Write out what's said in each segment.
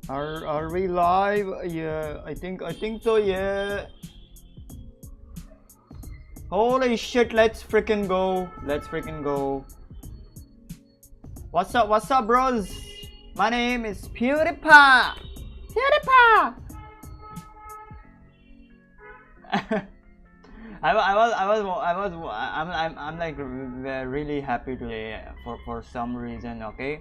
Are we live? Yeah, I think so. Yeah. Holy shit! Let's freaking go. Let's freaking go. What's up? What's up, bros? My name is PewDiePie. PewDiePie. I'm like really happy today for some reason. Okay.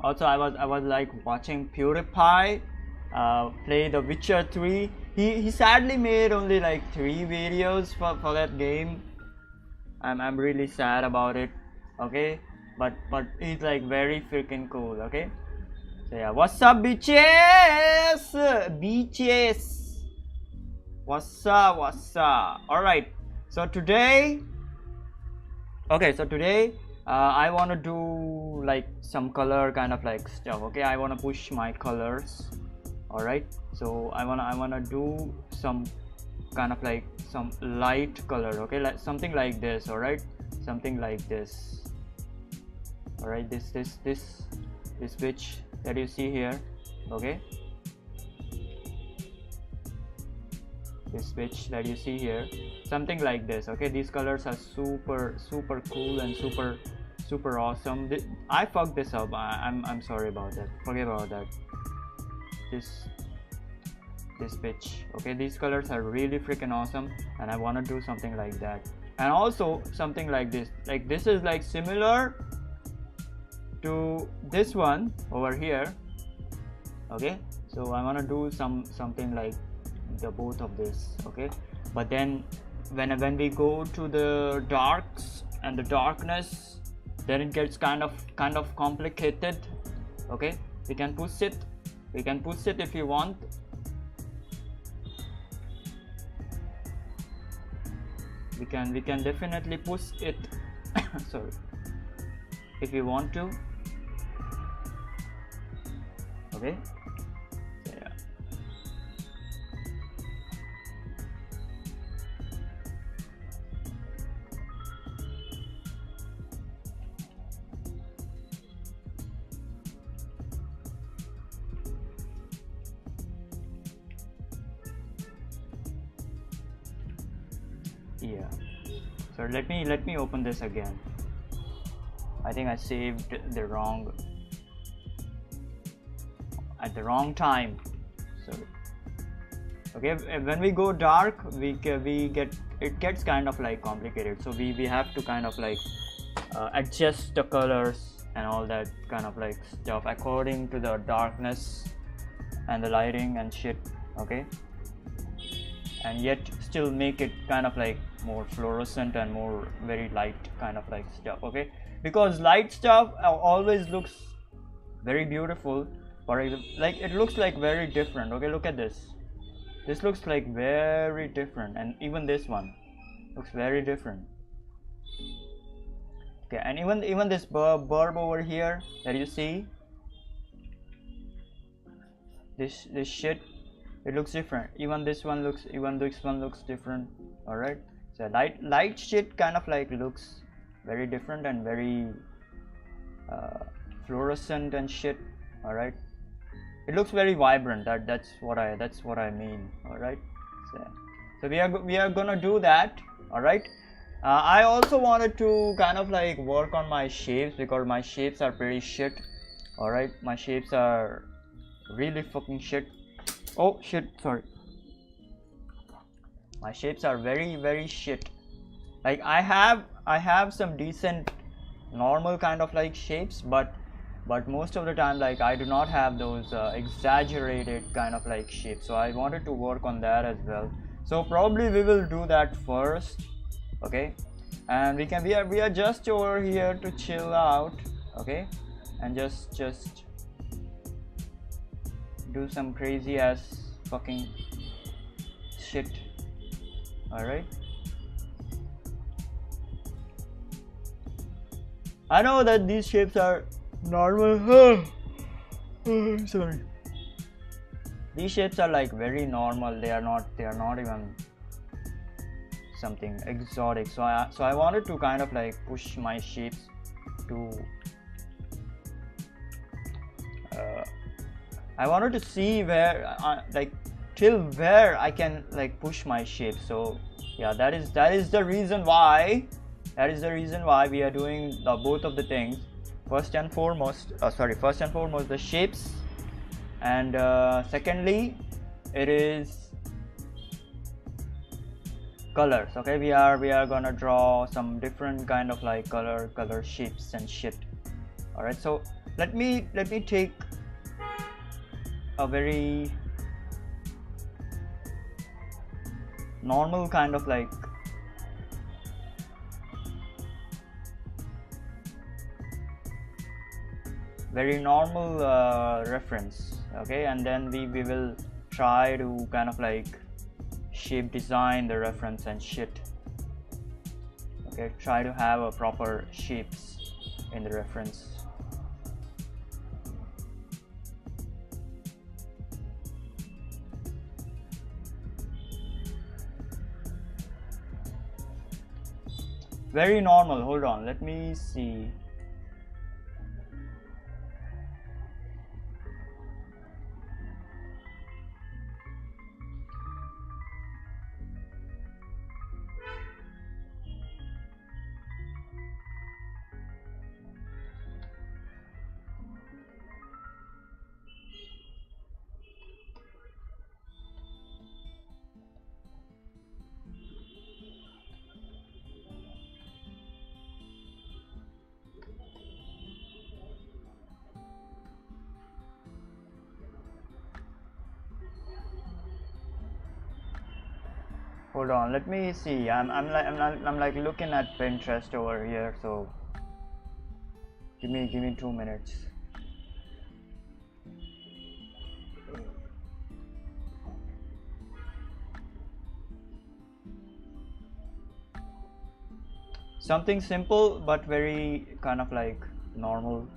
Also, I was like watching PewDiePie play The Witcher 3. He sadly made only like 3 videos for that game. I'm really sad about it. Okay, but he's like very freaking cool. Okay, so yeah, what's up, bitches? Bitches, what's up? What's up? All right, so today, I want to do like some color kind of like stuff. Okay, I want to push my colors. All right, so I wanna do some kind of like some light color. Okay, like something like this. All right, something like this. All right, this switch that you see here. Okay, this switch that you see here, something like this. Okay, these colors are super cool and super awesome. I fucked this up. I'm sorry about that. Forget about that. This pitch. Okay, these colors are really freaking awesome, and I want to do something like that. And also something like this. Like this is like similar to this one over here. Okay, so I want to do something like the both of this. Okay, but then when we go to the darks and the darkness, then it gets kind of complicated. Okay, we can push it if you want. We can definitely push it sorry, if you want to. Okay, yeah. Yeah, so let me open this again. I think I saved at the wrong time. So okay, when we go dark, we get it gets kind of like complicated, so we have to kind of like adjust the colors and all that kind of like stuff according to the darkness and the lighting and shit. Okay, and yet still make it kind of like more fluorescent and more very light kind of like stuff. Okay, because light stuff always looks very beautiful, or like it looks like very different. Okay, look at this looks like very different, and even this one looks very different. Okay, and even this bulb over here that you see, this shit, it looks different. Even this one looks different. All right, so light shit kind of like looks very different and very fluorescent and shit. All right, it looks very vibrant. That's what I mean. All right, so we are gonna do that. All right, I also wanted to kind of like work on my shapes, because my shapes are pretty shit. All right, my shapes are really fucking shit. Oh shit, sorry. My shapes are very shit. Like I have some decent normal kind of like shapes, but most of the time, like I do not have those exaggerated kind of like shapes. So I wanted to work on that as well. So probably we will do that first. Okay, and we are just over here to chill out. Okay, and just do some crazy ass fucking shit. All right, I know that these shapes are normal. Sorry, these shapes are like very normal. They are not even something exotic. So I wanted to kind of like push my shapes to I wanted to see where like till where I can like push my shape. So yeah, that is the reason why we are doing both of the things. First and foremost the shapes, and secondly it is colors. Okay, we are gonna draw some different kind of like color shapes and shit. All right, so let me take a very normal kind of like very normal reference. Okay, and then we will try to kind of like shape design the reference and shit. Okay, try to have a proper shapes in the reference. Very normal. Hold on, let me see. Hold on, let me see. I'm like looking at Pinterest over here, so give me 2 minutes. Something simple but very kind of like normal.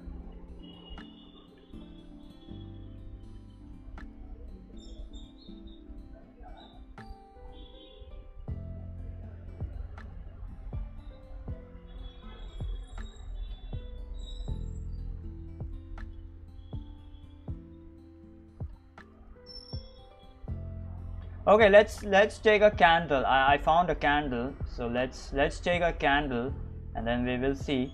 Okay, let's take a candle. I found a candle, so let's take a candle, and then we will see.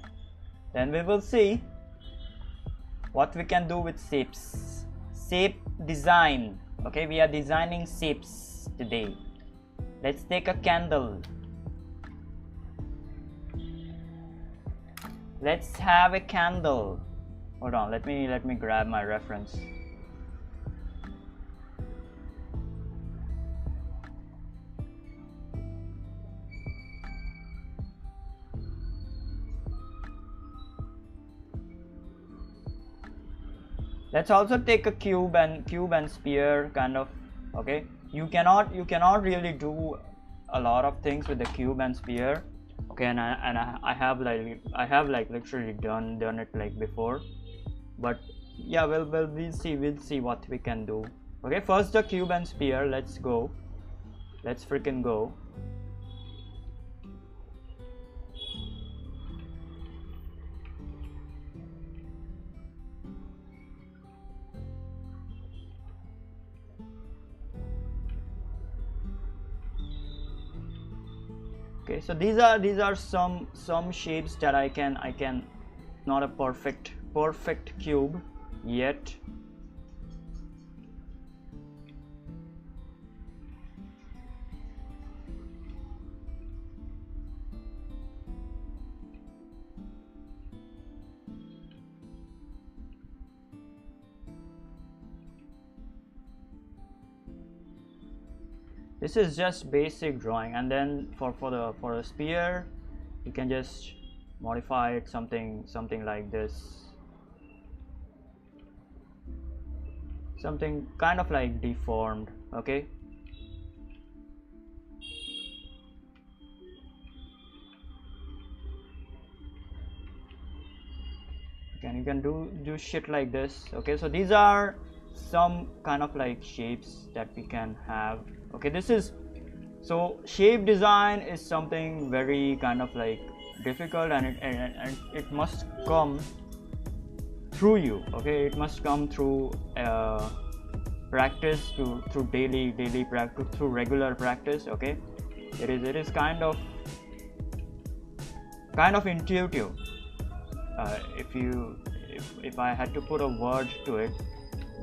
What we can do with shapes. Shape design. Okay, we are designing shapes today. Let's take a candle. Let's have a candle. Hold on, let me grab my reference. Let's also take a cube and sphere kind of. Okay, you cannot really do a lot of things with the cube and sphere. Okay, and I have like literally done it like before, but yeah, we'll see what we can do. Okay, first the cube and sphere. Let's freaking go. Okay, so these are some shapes that I can not a perfect cube yet. This is just basic drawing, and then for a sphere you can just modify it something like this, something kind of like deformed. Okay, and you can do shit like this. Okay, so these are some kind of like shapes that we can have. Okay, this is so shape design is something very kind of like difficult, and it must come through you. Okay, it must come through practice, through daily practice, through regular practice. Okay, it is kind of intuitive. If I had to put a word to it,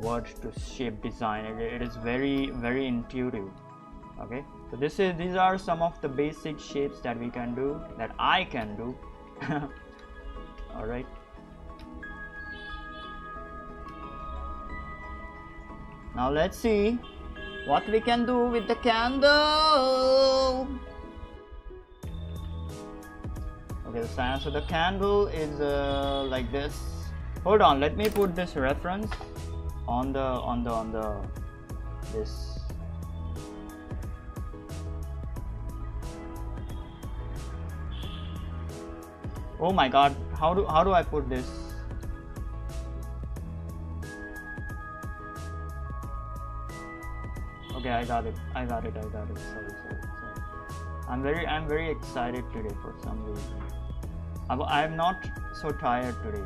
word to shape design, it is very intuitive. Okay, so these are some of the basic shapes that we can do, that I can do. All right. Now let's see what we can do with the candle. Okay, so the candle is like this. Hold on, let me put this reference on this. Oh my god, how do I put this? Okay, I got it. Sorry. I'm very excited today for some reason. I'm not so tired today.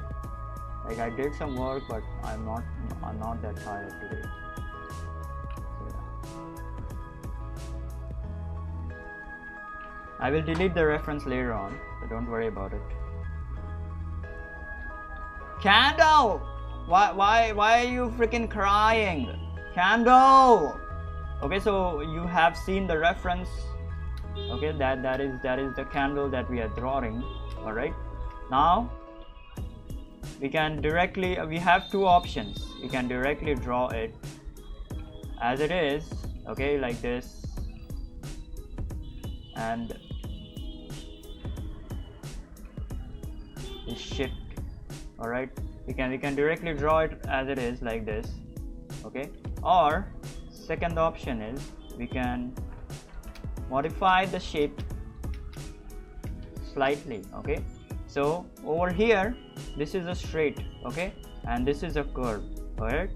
Like, I did some work, but I'm not that tired today. So, yeah. I will delete the reference later on, so don't worry about it. Candle! Why are you freaking crying? Candle! Okay, so you have seen the reference. Okay, that is the candle that we are drawing. All right, now we can directly, we have two options. We can directly draw it as it is, okay, like this, and this shift. All right, we can directly draw it as it is, like this. Okay, or second option is we can modify the shape slightly. Okay, so over here this is a straight, okay, and this is a curve. All right,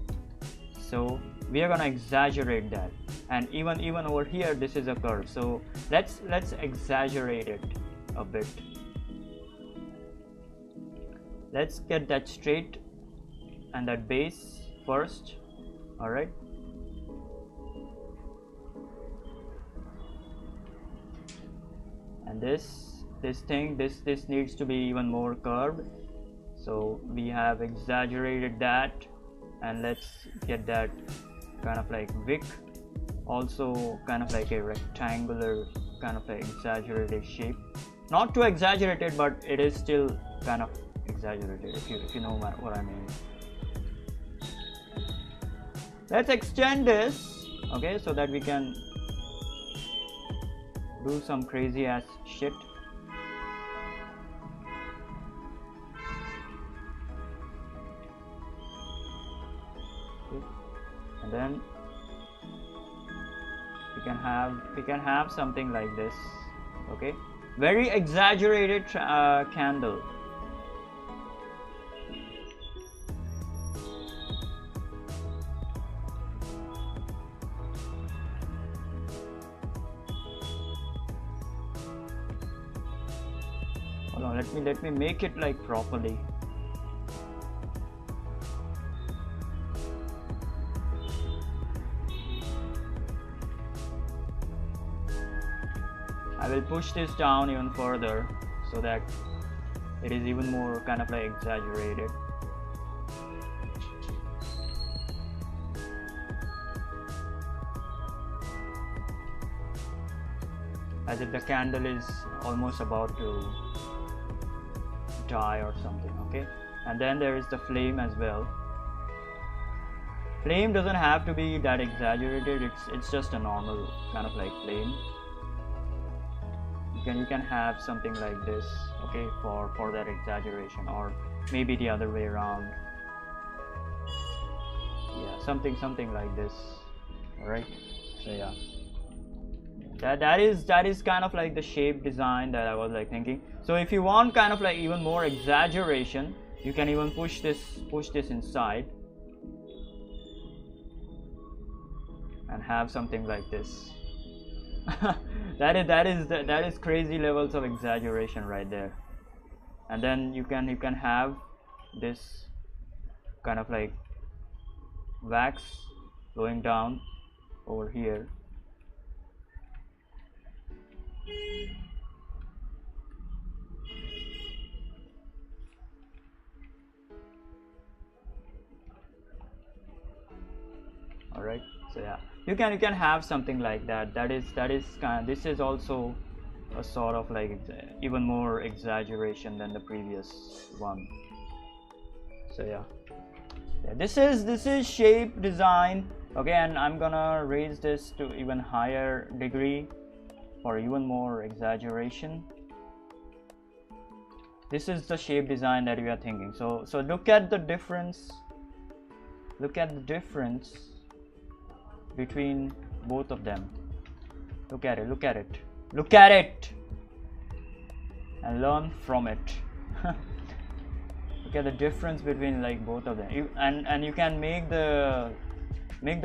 so we are gonna exaggerate that, and even over here this is a curve. So let's exaggerate it a bit. Let's get that straight and that base first. All right, and this needs to be even more curved, so we have exaggerated that, and let's get that kind of like wick, also kind of like a rectangular kind of like exaggerated shape. Not too exaggerated, but it is still kind of exaggerated, if you know what I mean. Let's extend this, okay, so that we can do some crazy ass shit. Okay. And then we can have something like this. Okay, very exaggerated candle. Hold on, let me make it like properly. I will push this down even further so that it is even more kind of like exaggerated. As if the candle is almost about to die or something. Okay, and then there is the flame as well. Flame doesn't have to be that exaggerated, it's just a normal kind of like flame. You can have something like this, okay, for that exaggeration, or maybe the other way around. Yeah, something like this. All right, so yeah, that is kind of like the shape design that I was like thinking. So if you want kind of like even more exaggeration, you can even push this inside and have something like this. that is crazy levels of exaggeration right there. And then you can have this kind of like wax going down over here. All right, so yeah, you can have something like that. That is kind of, this is also a sort of like even more exaggeration than the previous one. So yeah, this is shape design. Okay, and I'm gonna raise this to even higher degree for even more exaggeration. This is the shape design that we are thinking. So look at the difference. Look at the difference between both of them. Look at it, look at it, look at it, and learn from it. Look at the difference between like both of them. And you can make the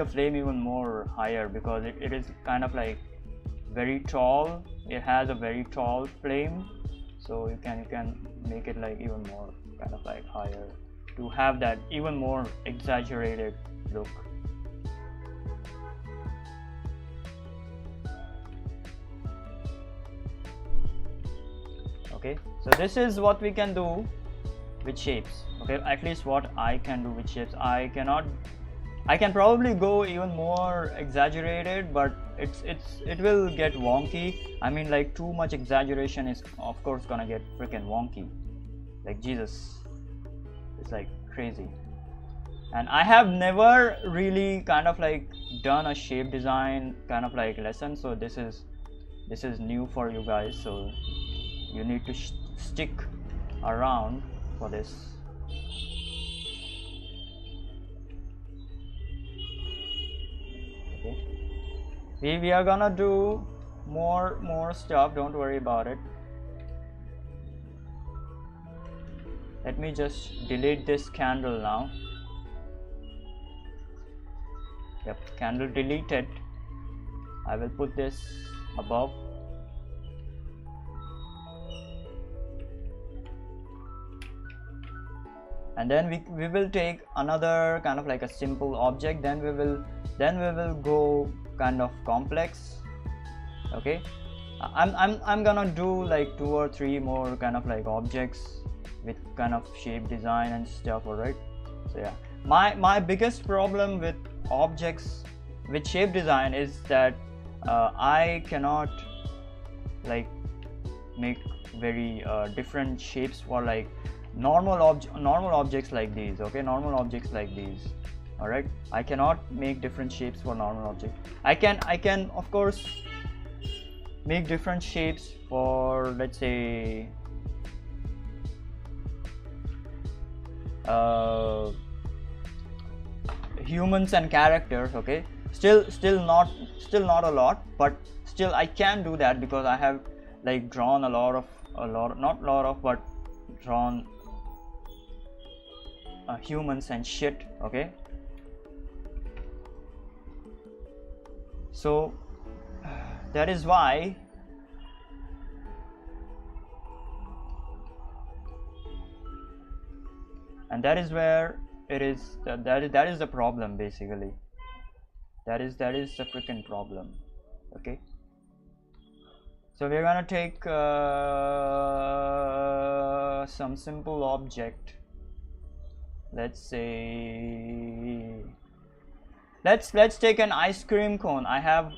flame even more higher, because it is kind of like very tall. It has a very tall flame, so you can make it like even more kind of like higher to have that even more exaggerated look. Okay, so this is what we can do with shapes. Okay, at least what I can do with shapes. I can probably go even more exaggerated, but it will get wonky. I mean, like, too much exaggeration is of course gonna get freaking wonky. Like, Jesus, it's like crazy. And I have never really kind of like done a shape design kind of like lesson, so this is new for you guys, so you need to stick around for this. Okay, we are gonna do more stuff, don't worry about it. Let me just delete this candle now. Yep, candle deleted. I will put this above. And then we will take another kind of like a simple object, then we will go kind of complex. Okay, I'm gonna do like 2 or 3 more kind of like objects with kind of shape design and stuff. All right, so yeah, my biggest problem with objects with shape design is that I cannot like make very different shapes for like normal objects like these. Okay, normal objects like these. All right, I cannot make different shapes for normal objects. I can of course make different shapes for, let's say, humans and characters. Okay, still not a lot, but still I can do that because I have like drawn but drawn humans and shit. Okay, so that is why and that is where it is that is the problem basically. That is the freaking problem. Okay, so we're gonna take some simple object. Let's say let's take an ice cream cone. I have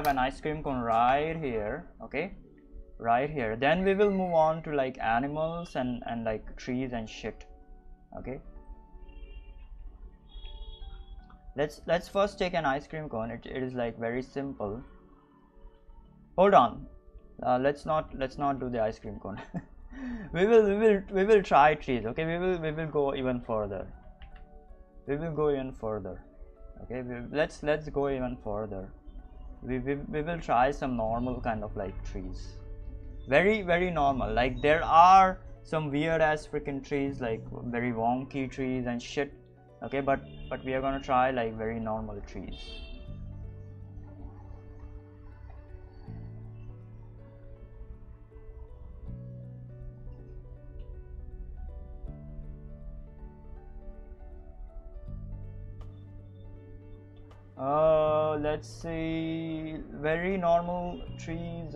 an ice cream cone right here. Okay, right here. Then we will move on to like animals and like trees and shit. Okay, let's first take an ice cream cone. It is like very simple. Hold on, let's not do the ice cream cone. we will try trees. Okay, we will go even further. We will go even further. Okay, let's go even further. We will try some normal kind of like trees. Very normal. Like, there are some weird ass freaking trees, like very wonky trees and shit. Okay, but we are gonna try like very normal trees. Let's see, very normal trees.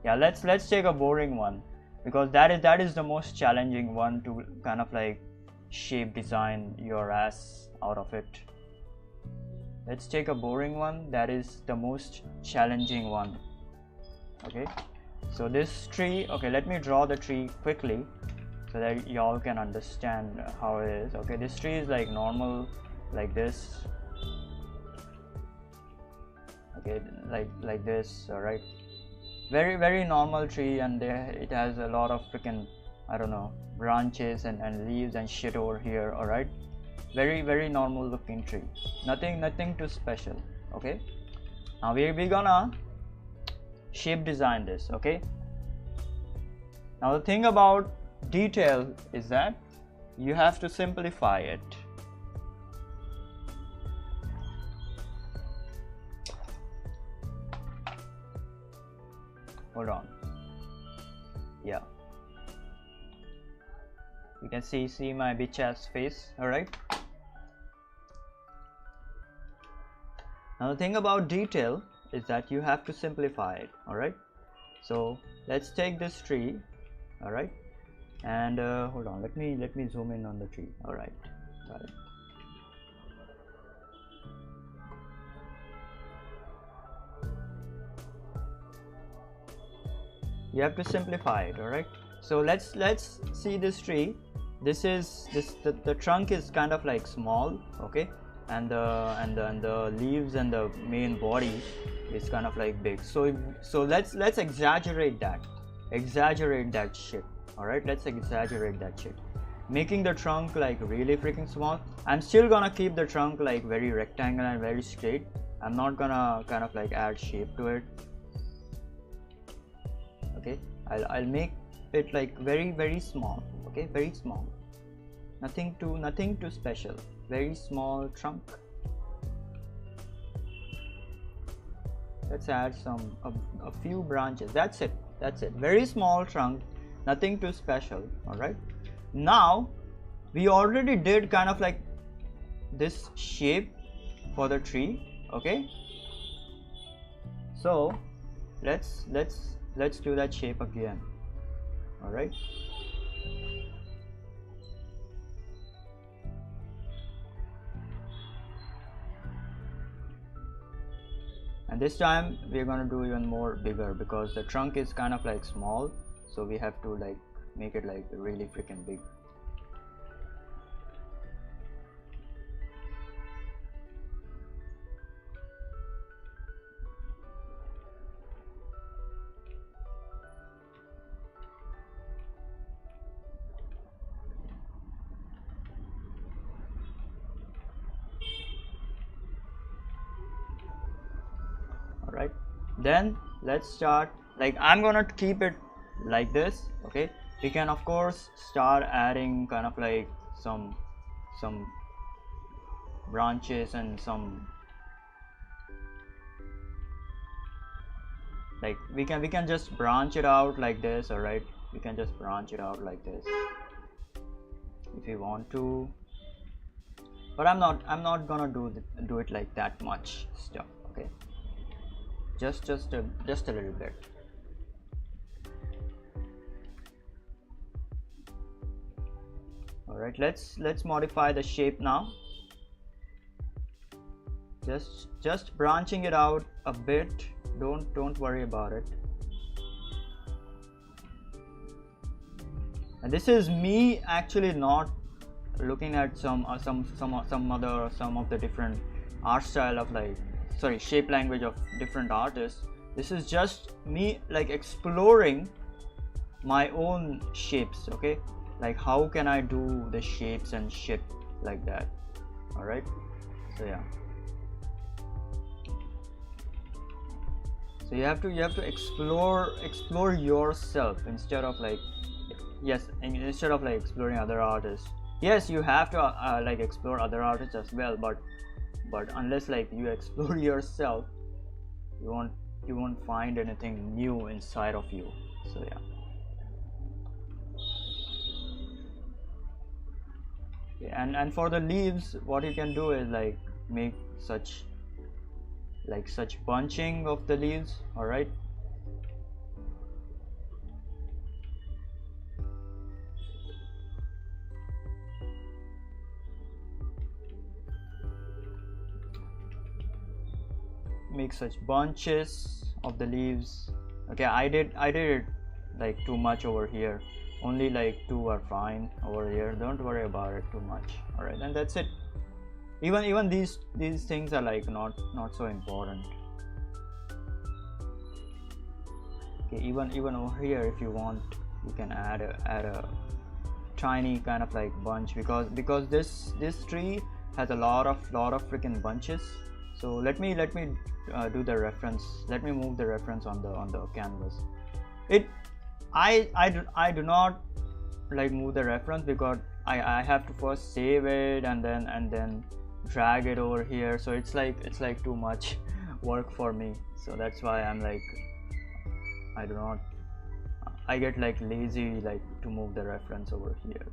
Yeah, let's take a boring one, because that is the most challenging one to kind of like shape design your ass out of it. Let's take a boring one. That is the most challenging one. Okay, so this tree, okay, let me draw the tree quickly so that y'all can understand how it is. Okay, this tree is like normal, like this. Okay, like this. All right, very normal tree, and it has a lot of freaking, I don't know, branches and leaves and shit over here. All right, very normal looking tree, nothing too special. Okay, now we're gonna shape design this. Okay, now the thing about detail is that you have to simplify it. Hold on. Yeah, you can see my bitch ass face. All right, now the thing about detail is that you have to simplify it. All right, so let's take this tree. All right, and hold on, let me zoom in on the tree. All right, got it. You have to simplify it. All right, so let's see this tree. The trunk is kind of like small. Okay, and the leaves and the main body is kind of like big. So let's exaggerate that shit. All right, let's exaggerate that shit, making the trunk like really freaking small. I'm still gonna keep the trunk like very rectangular and very straight. I'm not gonna kind of like add shape to it. Okay, I'll make it like very small. Okay, very small, nothing too special, very small trunk. Let's add a few branches. That's it, very small trunk, nothing too special. All right, now we already did kind of like this shape for the tree. Okay, so let's do that shape again. All right, and this time we're gonna do even more bigger, because the trunk is kind of like small, so we have to like make it like really freaking big. Alright, then let's start. Like, I'm gonna keep it like this. Okay, we can of course start adding kind of like some branches and some, like we can just branch it out like this. All right, we can just branch it out like this if you want to, but I'm not gonna do it like that much stuff. Okay, just a little bit. All right, let's modify the shape now. Just branching it out a bit. Don't worry about it. And this is me actually not looking at some of the different art style of shape language of different artists. This is just me like exploring my own shapes. Okay, like how can I do the shapes and shit like that. All right, so yeah, so you have to explore yourself instead of like, yes, instead of like exploring other artists. Yes, you have to like explore other artists as well, but unless like you explore yourself, you won't find anything new inside of you. So yeah. And for the leaves, what you can do is like make such bunching of the leaves. All right, make such bunches of the leaves. Okay, I did it like too much over here. Only like 2 are fine over here. Don't worry about it too much. All right, and that's it. Even these things are like not so important. Okay, even over here, if you want, you can add a tiny kind of like bunch, because this tree has a lot of freaking bunches. So let me do the reference. Let me move the reference on the canvas. I do not like move the reference because I have to first save it and then drag it over here. So it's like too much work for me. So that's why I'm like, I get like lazy like to move the reference over here.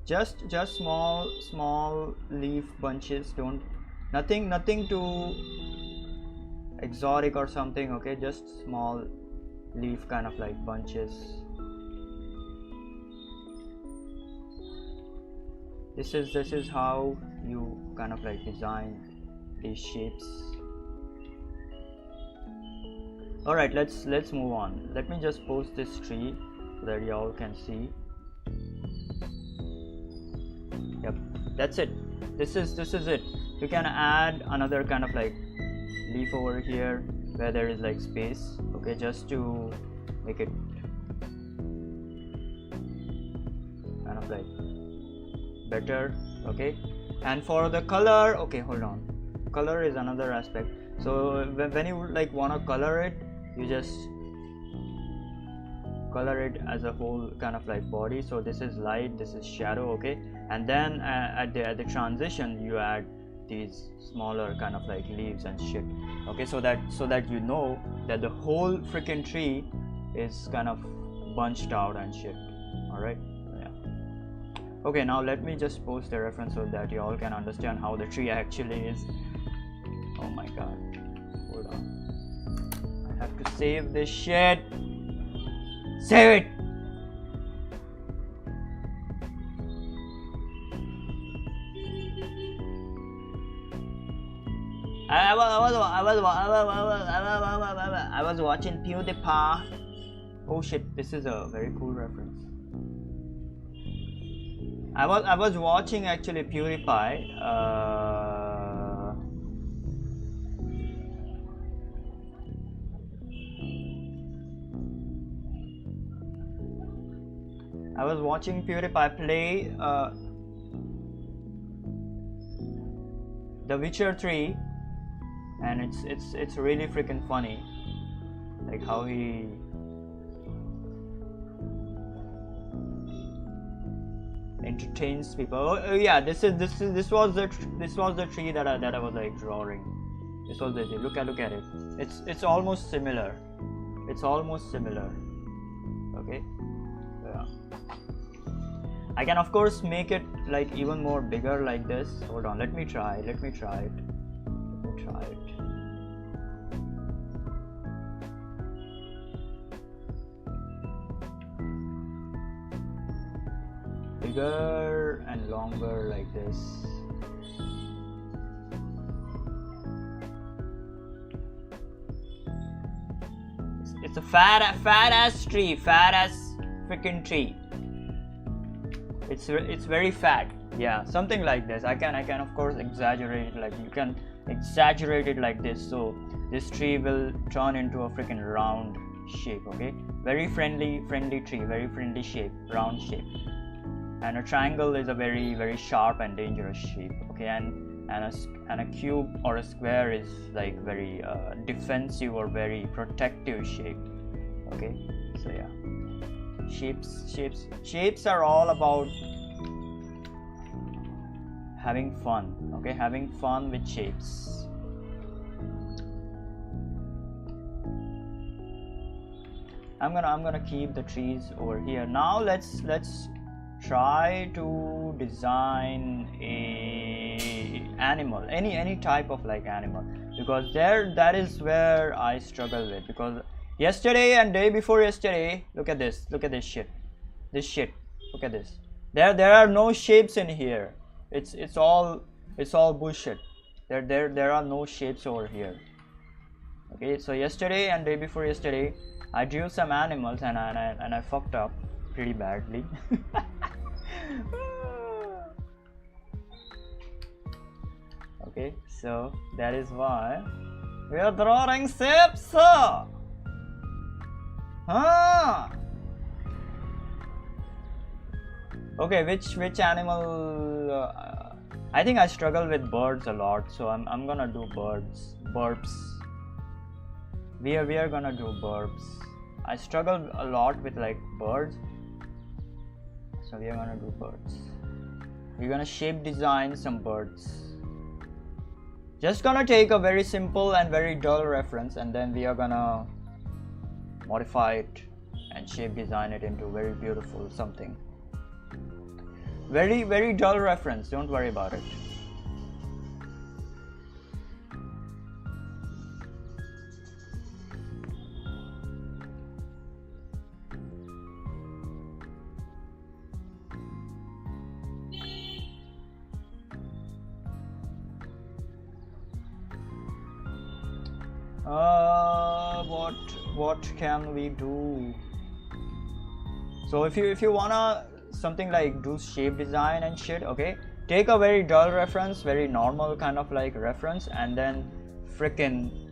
Just small leaf bunches. Nothing too exotic or something. Okay, just small leaf kind of like bunches. This is how you kind of like design these shapes. All right, let's move on. Let me just post this tree so that y'all can see. Yep, that's it. This is it. You can add another kind of like leaf over here where there is like space. Okay, just to make it kind of like better. Okay, and for the color, okay, hold on. Color is another aspect. So when you like want to color it, you just color it as a whole kind of like body. So this is light, this is shadow. Okay, and then at the transition you add these smaller kind of like leaves and shit. Okay, so that you know that the whole freaking tree is kind of bunched out and shit. All right, yeah. Okay, now let me just post the reference so that you all can understand how the tree actually is. Oh my god, hold on, I have to save this shit. Save it. I was watching PewDiePie. Oh shit, this is a very cool reference. I was watching actually PewDiePie. I was watching PewDiePie play The Witcher 3, and it's really freaking funny, like how he entertains people. Oh yeah, this was the tree that I was like drawing. This was the tree. Look at it. It's almost similar. It's almost similar. Okay. Yeah. I can of course make it like even more bigger like this. Hold on, let me try it. Bigger and longer like this. It's a fat ass tree, fat ass freaking tree. It's very fat. Yeah, something like this. I can of course exaggerate it, like you can exaggerate it like this, so this tree will turn into a freaking round shape. Okay, very friendly tree, very friendly shape, round shape. And a triangle is a very sharp and dangerous shape. Okay, and a cube or a square is like very defensive or very protective shape. Okay, so yeah, shapes are all about having fun. Okay, having fun with shapes. I'm gonna keep the trees over here. Now let's try to design a animal, any type of like animal, because that is where I struggle with. Because yesterday and day before yesterday, look at this shit, look at this. There are no shapes in here. It's all bullshit. There are no shapes over here. Okay, so yesterday and day before yesterday, I drew some animals and I fucked up pretty badly. Okay, so that is why we are drawing shapes. Okay, which animal? I think I struggle with birds a lot, so I'm gonna do burps. We are gonna do burps. I struggle a lot with like birds, so we are gonna do birds. We're gonna shape design some birds. Just gonna take a very simple and very dull reference, and then we are gonna modify it and shape design it into very beautiful something. Very dull reference, don't worry about it. What can we do? So if you wanna something like do shape design and shit, okay, take a very dull reference, very normal kind of like reference, and then frickin'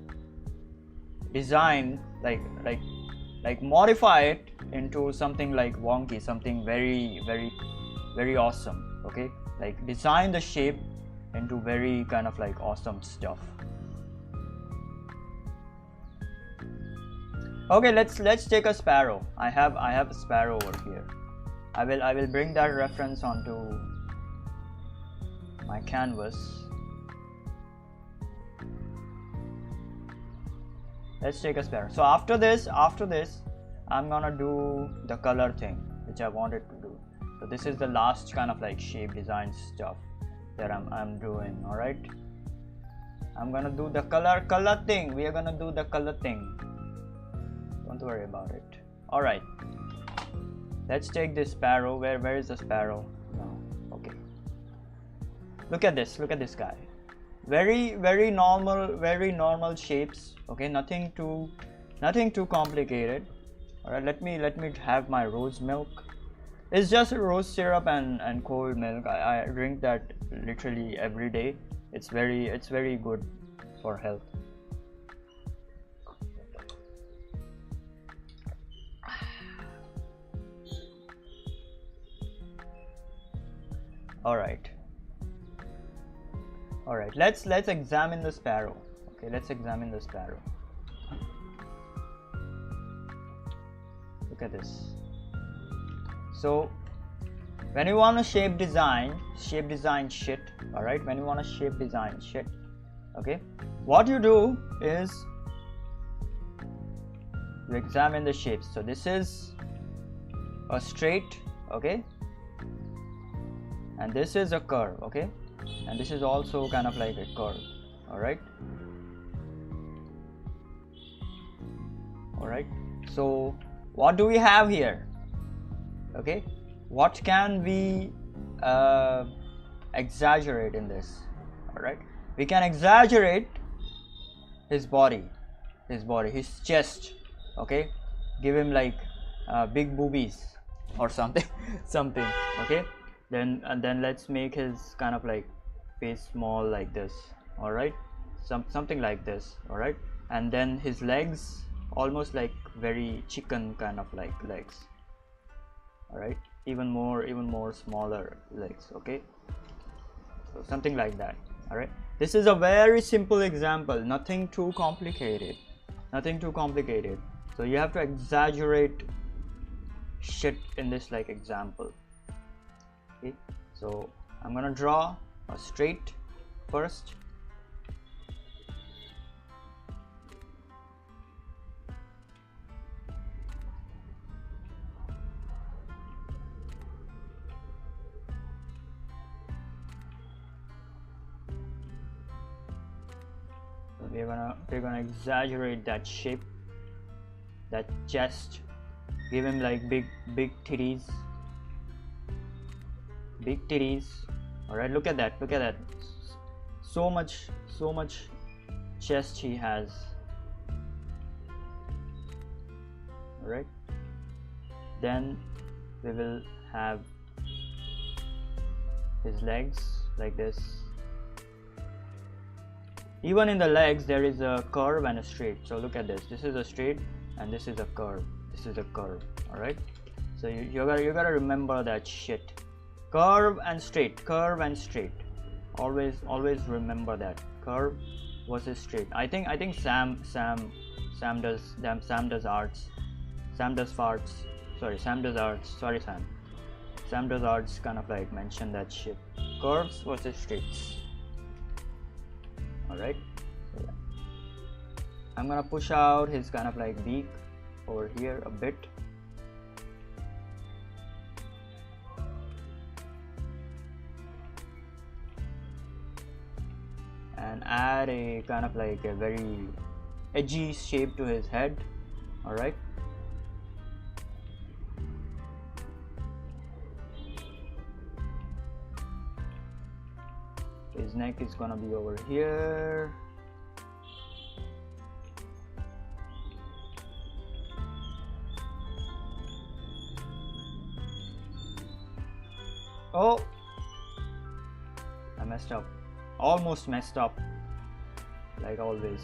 design like modify it into something like wonky, something very awesome. Okay, like design the shape into very kind of like awesome stuff. Okay, let's take a sparrow. I have a sparrow over here. I will bring that reference onto my canvas. Let's take a sparrow. So after this I'm gonna do the color thing which I wanted to do. So this is the last kind of like shape design stuff that I'm doing. All right, I'm gonna do the color thing. We are gonna do the color thing. Don't worry about it. All right, let's take this sparrow. Where is the sparrow? No. Okay, look at this guy. Very normal shapes. Okay, nothing too complicated. All right, let me have my rose milk. It's just rose syrup and cold milk. I drink that literally every day. It's very good for health. All right, let's examine the sparrow. Okay, let's examine the sparrow. Look at this. So when you want to shape design shit, all right, when you want to shape design shit, okay, what you do is you examine the shapes. So this is a straight, okay, and this is a curve, okay, and this is also kind of like a curve. All right, so what do we have here? Okay, what can we exaggerate in this? All right, we can exaggerate his body, his chest. Okay, give him like big boobies or something. Okay, then let's make his kind of like face small like this. All right, something like this. All right, and then his legs almost like very chicken kind of like legs. All right, even more smaller legs. Okay, so something like that. All right, this is a very simple example, nothing too complicated. So you have to exaggerate shit in this like example. Okay, so I'm gonna draw a straight first. we're gonna exaggerate that shape, that chest, give him like big titties. All right, look at that, so much chest he has. All right, then we will have his legs like this. Even in the legs there is a curve and a straight. So look at this, this is a straight and this is a curve, all right? So you gotta remember that shit. Curve and straight, always remember that. Curve versus straight. I think Sam does arts. Sam does arts. Sam does arts kind of like mention that shit. Curves versus straights. Alright. So yeah. I'm gonna push out his kind of like beak over here a bit. And add a kind of like a very edgy shape to his head. Alright. His neck is gonna be over here. Oh, I messed up. Almost messed up, like always.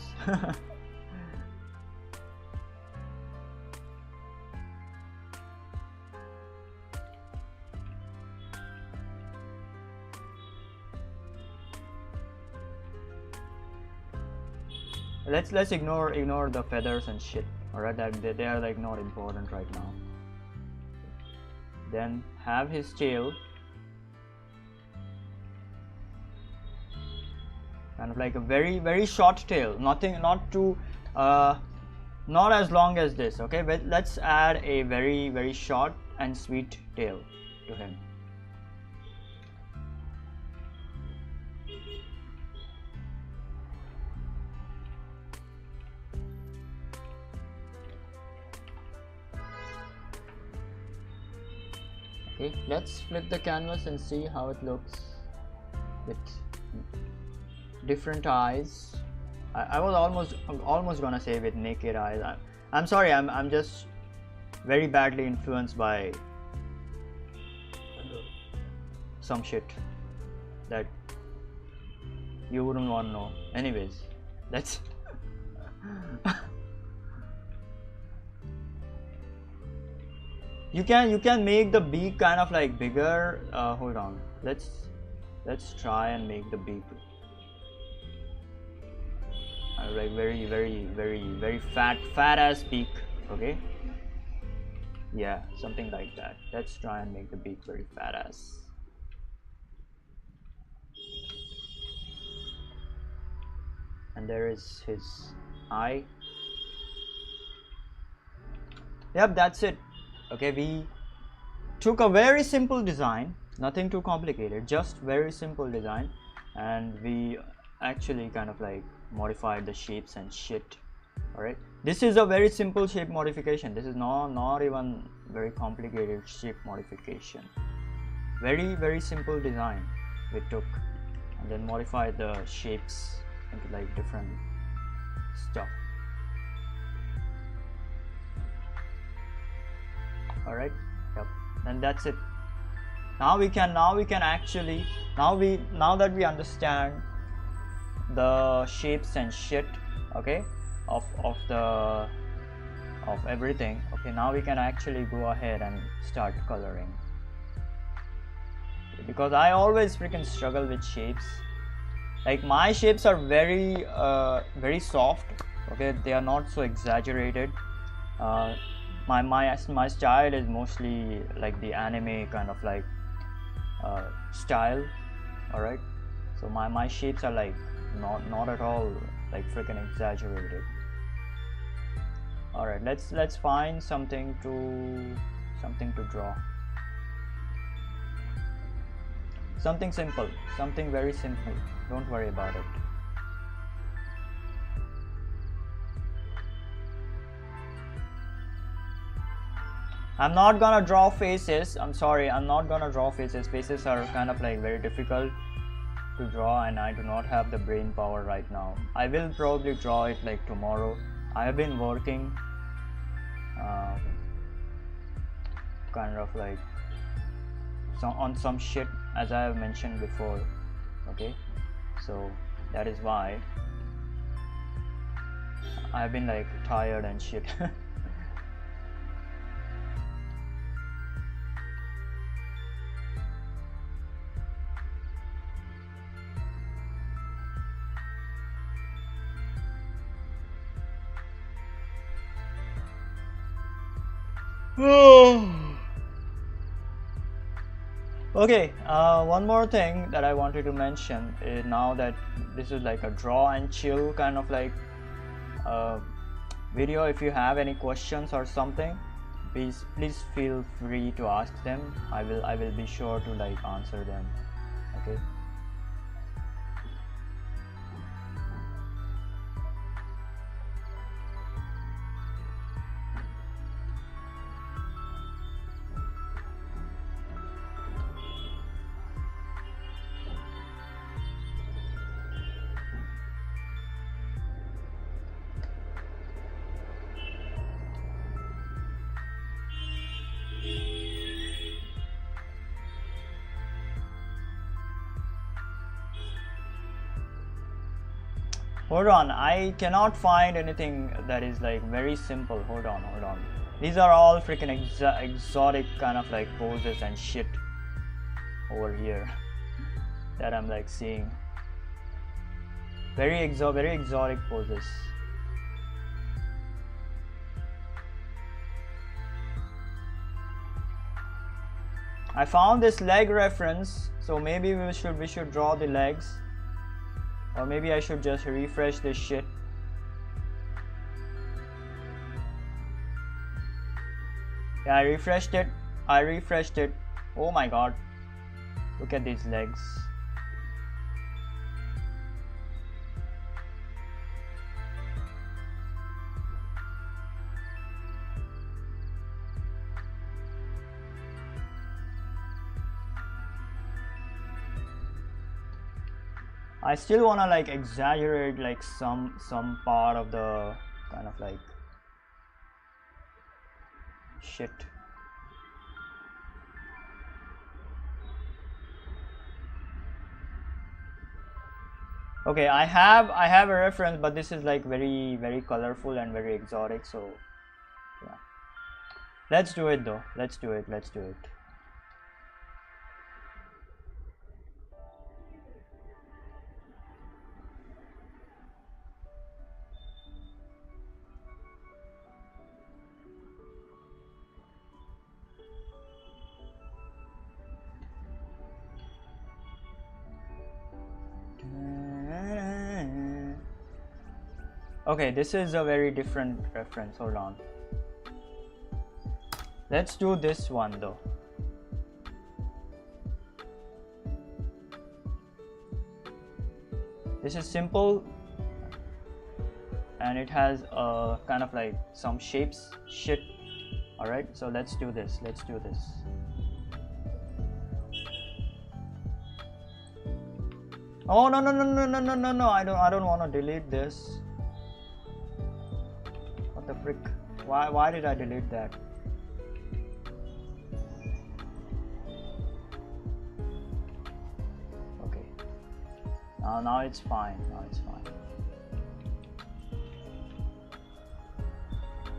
Let's ignore the feathers and shit. Alright, they are like not important right now. Then have his tail kind of like a very short tail, not as long as this. Okay, but let's add a very short and sweet tail to him. Okay, let's flip the canvas and see how it looks with different eyes. I was almost gonna say with naked eyes. I'm sorry, I'm just very badly influenced by some shit that you wouldn't want to know. Anyways, let's you can make the beak kind of like bigger. Hold on, let's try and make the beak like very fat ass beak. Okay, yeah, something like that. Let's try and make the beak very fat ass. And there is his eye. Yep, that's it. Okay, we took a very simple design, nothing too complicated, just very simple design, and we actually kind of like modified the shapes and shit. All right, this is a very simple shape modification. This is not even very complicated shape modification. Very simple design we took, and then modified the shapes into like different stuff. All right, yep, and that's it. Now we can actually now that we understand the shapes and shit, okay, of everything. Okay, now we can actually go ahead and start coloring, because I always freaking struggle with shapes. Like my shapes are very soft. Okay, they are not so exaggerated. My style is mostly like the anime kind of like style. All right, so my shapes are like not at all like freaking exaggerated. All right, let's find something to draw. Something simple, something very simple. Don't worry about it. I'm not gonna draw faces. I'm sorry, I'm not gonna draw faces. Faces are kind of like very difficult to draw, and I do not have the brain power right now. I will probably draw it like tomorrow. I have been working kind of like on some shit, as I have mentioned before. Okay, so that is why I've been like tired and shit. Okay, one more thing that I wanted to mention is, now that this is like a draw and chill kind of like video, if you have any questions or something, please feel free to ask them. I will be sure to like answer them. Okay. Hold on, I cannot find anything that is like very simple. Hold on. These are all freaking exotic kind of like poses and shit over here that I'm like seeing. Very exotic poses. I found this leg reference, so maybe we should draw the legs. Or maybe I should just refresh this shit. Yeah, I refreshed it. Oh my god. Look at these legs. I still wanna like exaggerate like some part of the kind of like shit. Okay, I have a reference, but this is like very colorful and very exotic, so yeah. Let's do it though. Let's do it. Okay, this is a very different reference. Hold on. Let's do this one though. This is simple and it has kind of like some shapes shit. All right, so let's do this. Oh no, I don't want to delete this. What the frick? Why did I delete that? Okay. Now it's fine.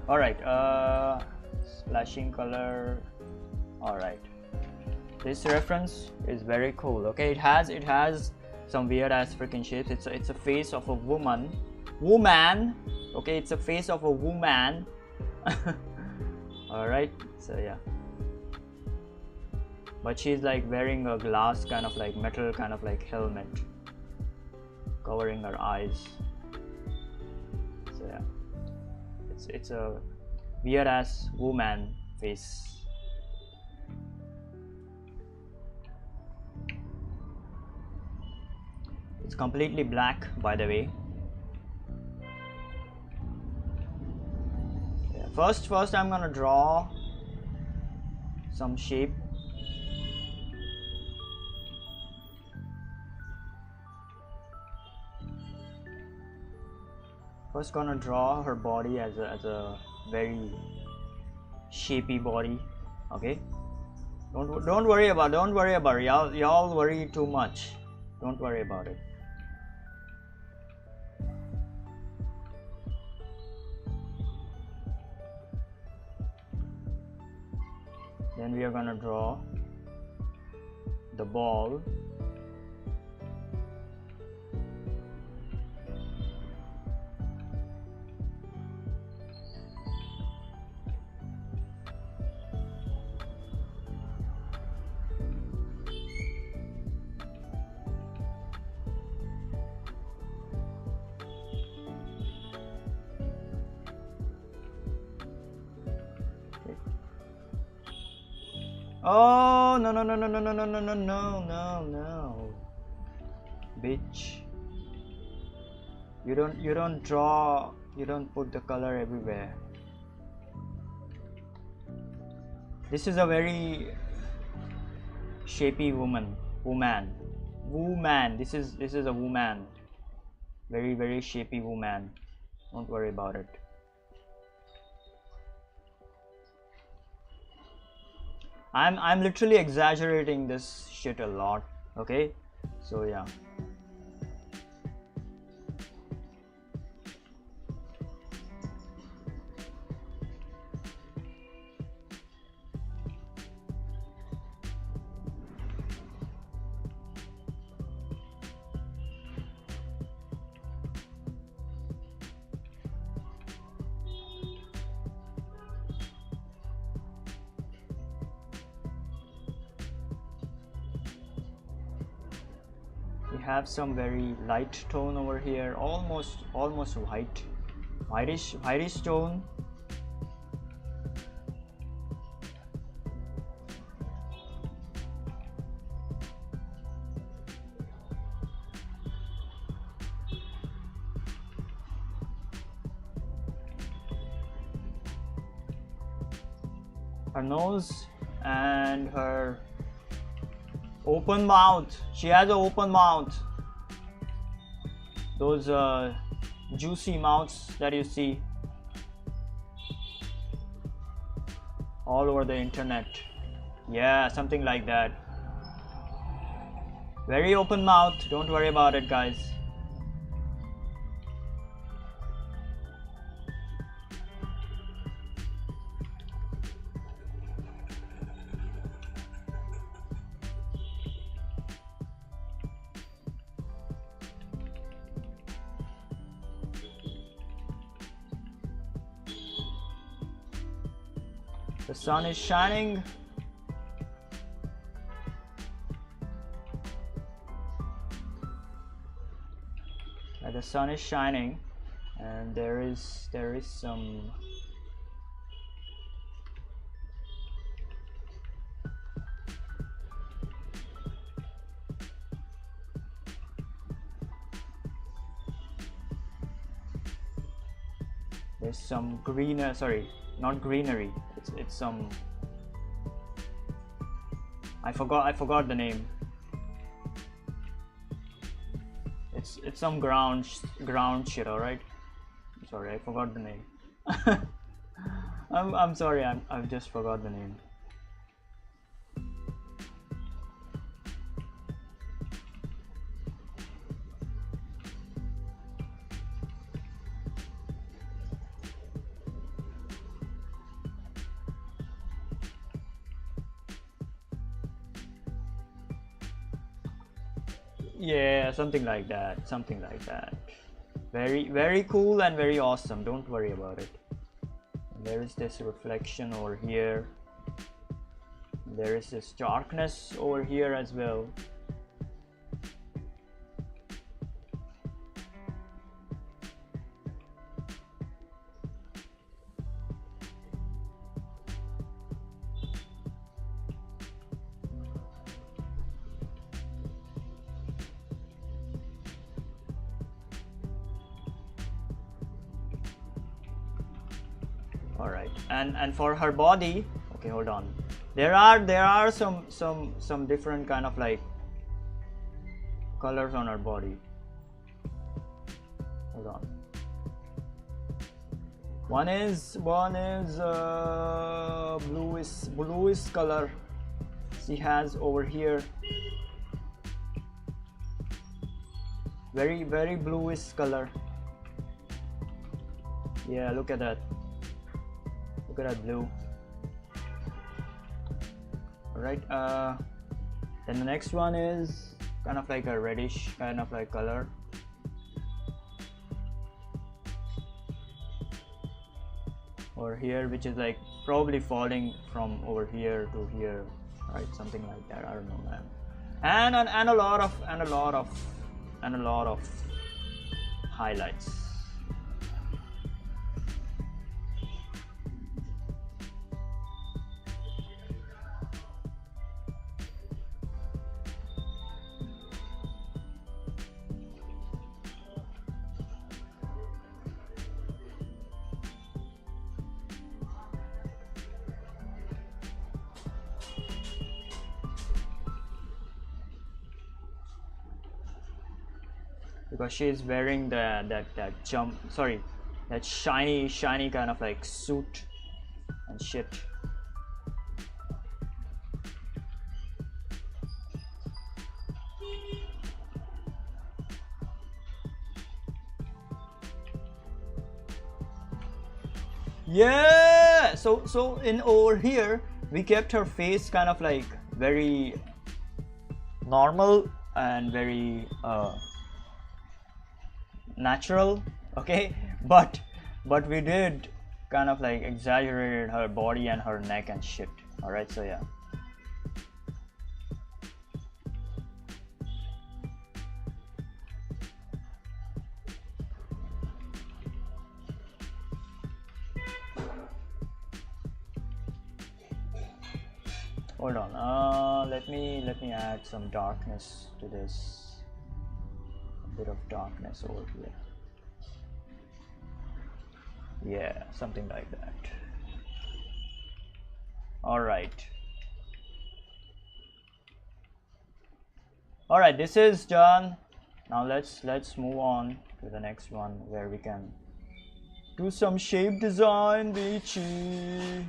All right. Splashing color. All right. This reference is very cool. Okay, it has some weird ass freaking shapes. It's a face of a woman. Okay, it's a face of a woman. All right, so yeah, but she's like wearing a glass kind of like metal kind of like helmet covering her eyes. So yeah, it's a weird ass woman face. It's completely black, by the way. Yeah, first I'm gonna draw some shape. First gonna draw her body as a very shapy body. Okay, don't worry about it. Y'all worry too much. Don't worry about it. Then we are gonna draw the ball. Oh no, bitch. You don't draw, you don't put the color everywhere. This is a very shapy woman. This is a woman. Very, very shapy woman. Don't worry about it. I'm literally exaggerating this shit a lot, okay? So yeah. Have some very light tone over here, almost whitish tone. Her nose and her open mouth. She has an open mouth. Those juicy mouths that you see all over the internet. Yeah, something like that. Very open mouth. Don't worry about it, guys. The sun is shining. The sun is shining, and there is some greener, sorry, not greenery. It's some, I forgot the name. It's some ground shit. All right. I'm sorry, I forgot the name. I'm sorry. I've just forgot the name. Yeah, something like that. Very, very cool and very awesome. Don't worry about it. There is this reflection over here. There is this darkness over here as well. All right, and for her body, okay, hold on. There are some different kind of like colors on our body. Hold on. One is bluish color she has over here. Very bluish color. Yeah, look at that. Look at that blue. Alright, then the next one is kind of like a reddish kind of like color. Over here, which is like probably falling from over here to here, right? Something like that. I don't know, man. And a lot of highlights. Because she's wearing that shiny kind of like suit and shit. Yeah, so in over here we kept her face kind of like very normal and very natural, okay, but we did kind of like exaggerated her body and her neck and shit. All right, so yeah. Hold on, let me add some darkness to this. Bit of darkness over here. Yeah, something like that. All right, this is done. Now let's move on to the next one where we can do some shape design, bitchy.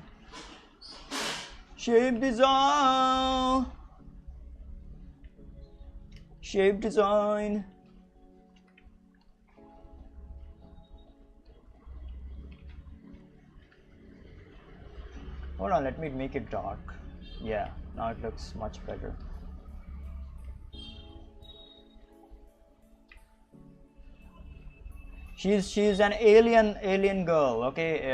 Shape design. Hold on, let me make it dark. Yeah, now it looks much better. She's an alien girl, okay?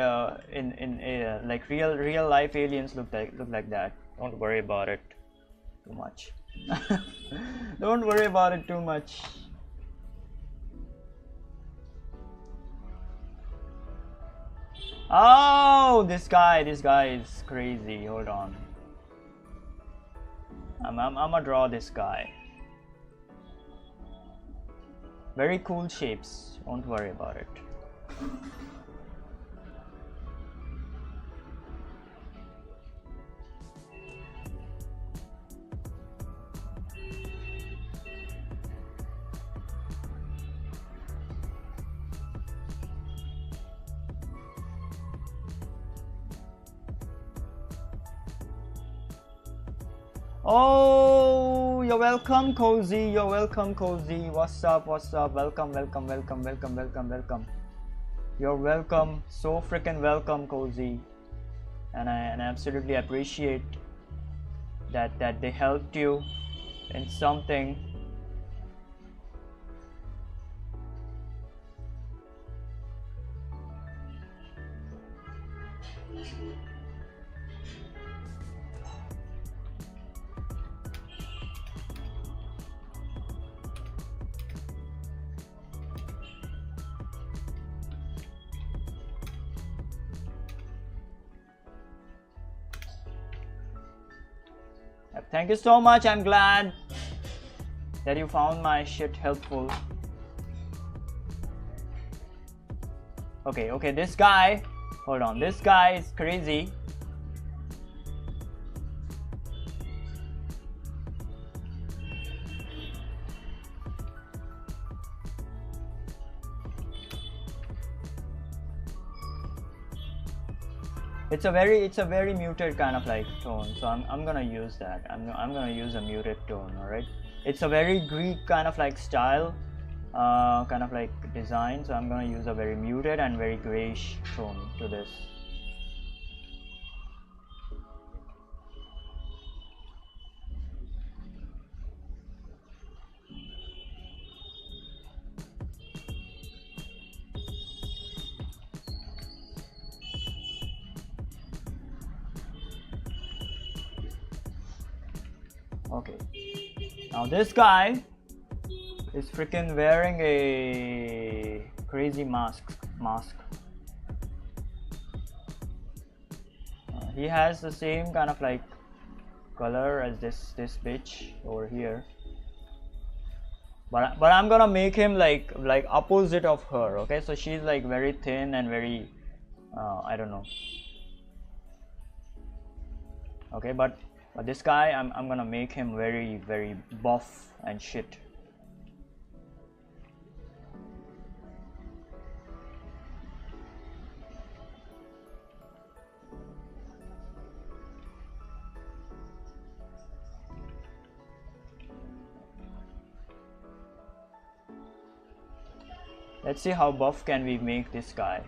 In like real life aliens look like that. Don't worry about it too much. Don't worry about it too much. Oh, this guy is crazy. Hold on. I'm gonna draw this guy. Very cool shapes. Don't worry about it. Oh, you're welcome, Cozy. You're welcome, Cozy. What's up? Welcome. You're welcome. So freaking welcome, Cozy. And I absolutely appreciate that they helped you in something. Thank you so much. I'm glad that you found my shit helpful. Okay, this guy, hold on, this guy is crazy. it's a very muted kind of like tone, so I'm gonna use that. I'm gonna use a muted tone. All right, it's a very Greek kind of like style, kind of like design, so I'm gonna use a very muted and very grayish tone to this. Okay, now this guy is freaking wearing a crazy mask. He has the same kind of like color as this bitch over here, but I'm gonna make him like opposite of her. Okay, so she's like very thin and very I don't know. Okay, but this guy, I'm gonna make him very buff and shit. Let's see how buff can we make this guy.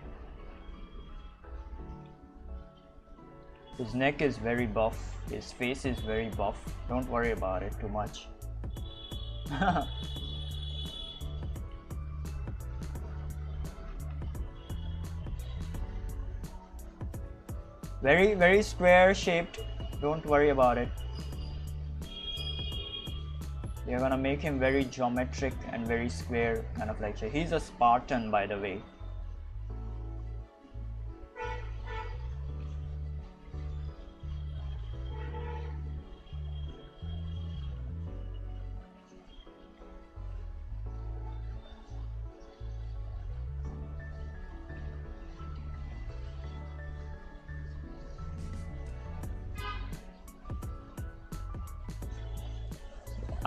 His neck is very buff, his face is very buff. Don't worry about it too much. Very square shaped. Don't worry about it. You're gonna make him very geometric and very square kind of like shape. He's a Spartan, by the way.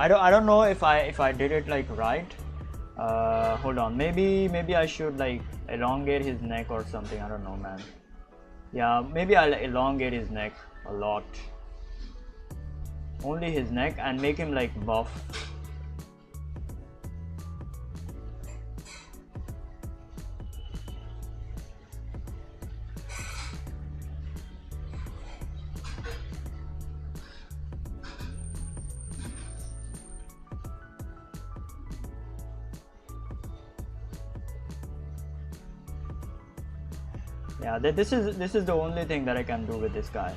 I don't know if I did it like right. Hold on, maybe I should like elongate his neck or something. I don't know, man. Yeah, maybe I'll elongate his neck a lot. Only his neck, and make him like buff. Yeah, this is the only thing that I can do with this guy.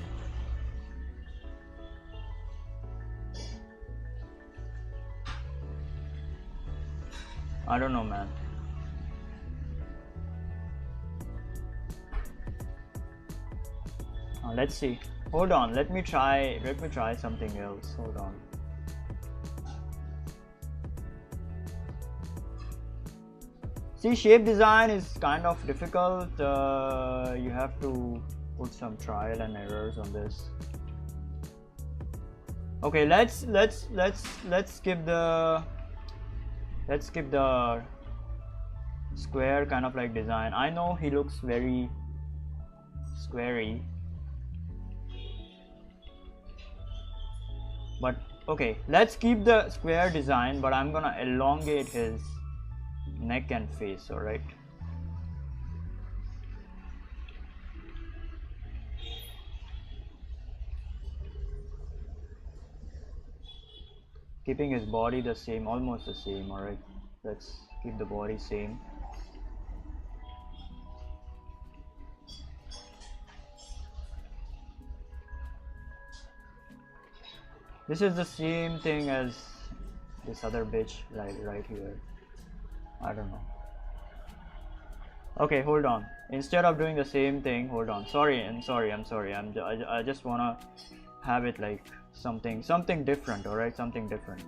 I don't know, man. Let's see. Hold on. Let me try something else. Hold on. See, shape design is kind of difficult. You have to put some trial and errors on this. Okay, let's skip the square kind of like design. I know he looks very squarey, but okay, let's keep the square design, but I'm gonna elongate his neck and face. All right, keeping his body the same, almost the same. All right, let's keep the body same. This is the same thing as this other bitch right here. I don't know. Okay, hold on. Instead of doing the same thing, hold on. I'm sorry. I just wanna have it like something different. All right, something different.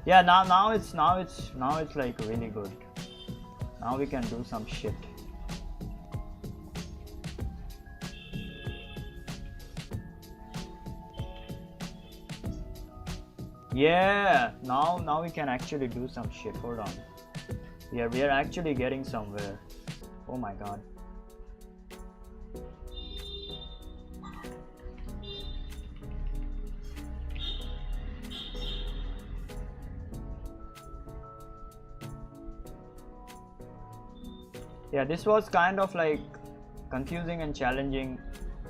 Yeah. Now it's like really good. Now we can do some shit. Yeah, now we can actually do some shit. Hold on. Yeah, we are actually getting somewhere. Oh my god. Yeah, this was kind of like confusing and challenging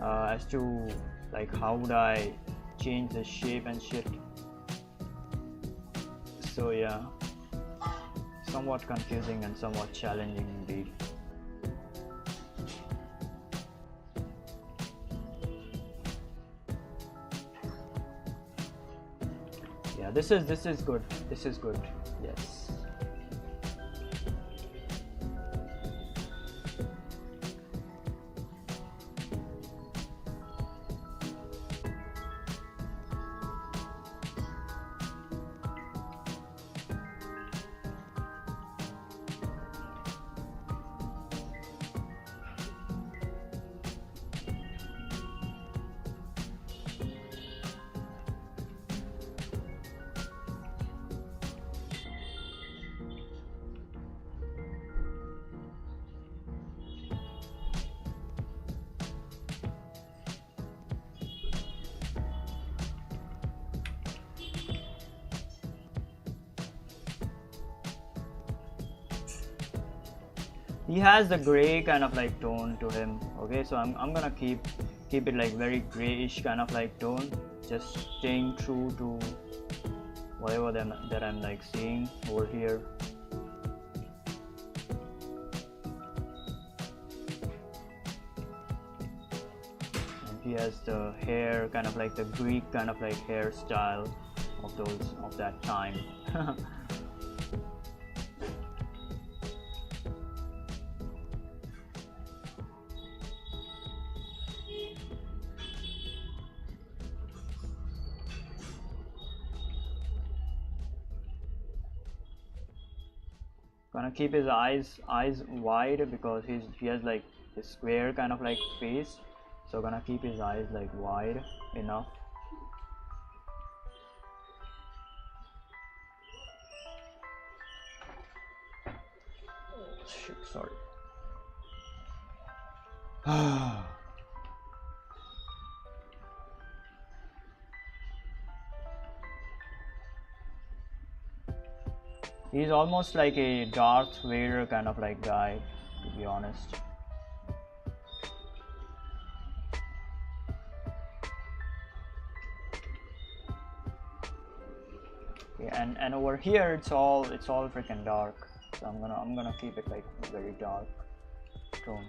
as to like how would I change the shape and shit. So yeah, somewhat confusing and somewhat challenging indeed. Yeah, this is good. This is good. Yes. He has the gray kind of like tone to him. Okay, so I'm gonna keep it like very grayish kind of like tone, just staying true to whatever that I'm like seeing over here. And he has the hair kind of like the Greek kind of like hairstyle of that time. Gonna keep his eyes wide because he has like a square kind of like face, so gonna keep his eyes like wide enough. Shit, sorry. He's almost like a Darth Vader kind of like guy, to be honest. Okay, and over here it's all freaking dark. So I'm gonna keep it like very dark tone.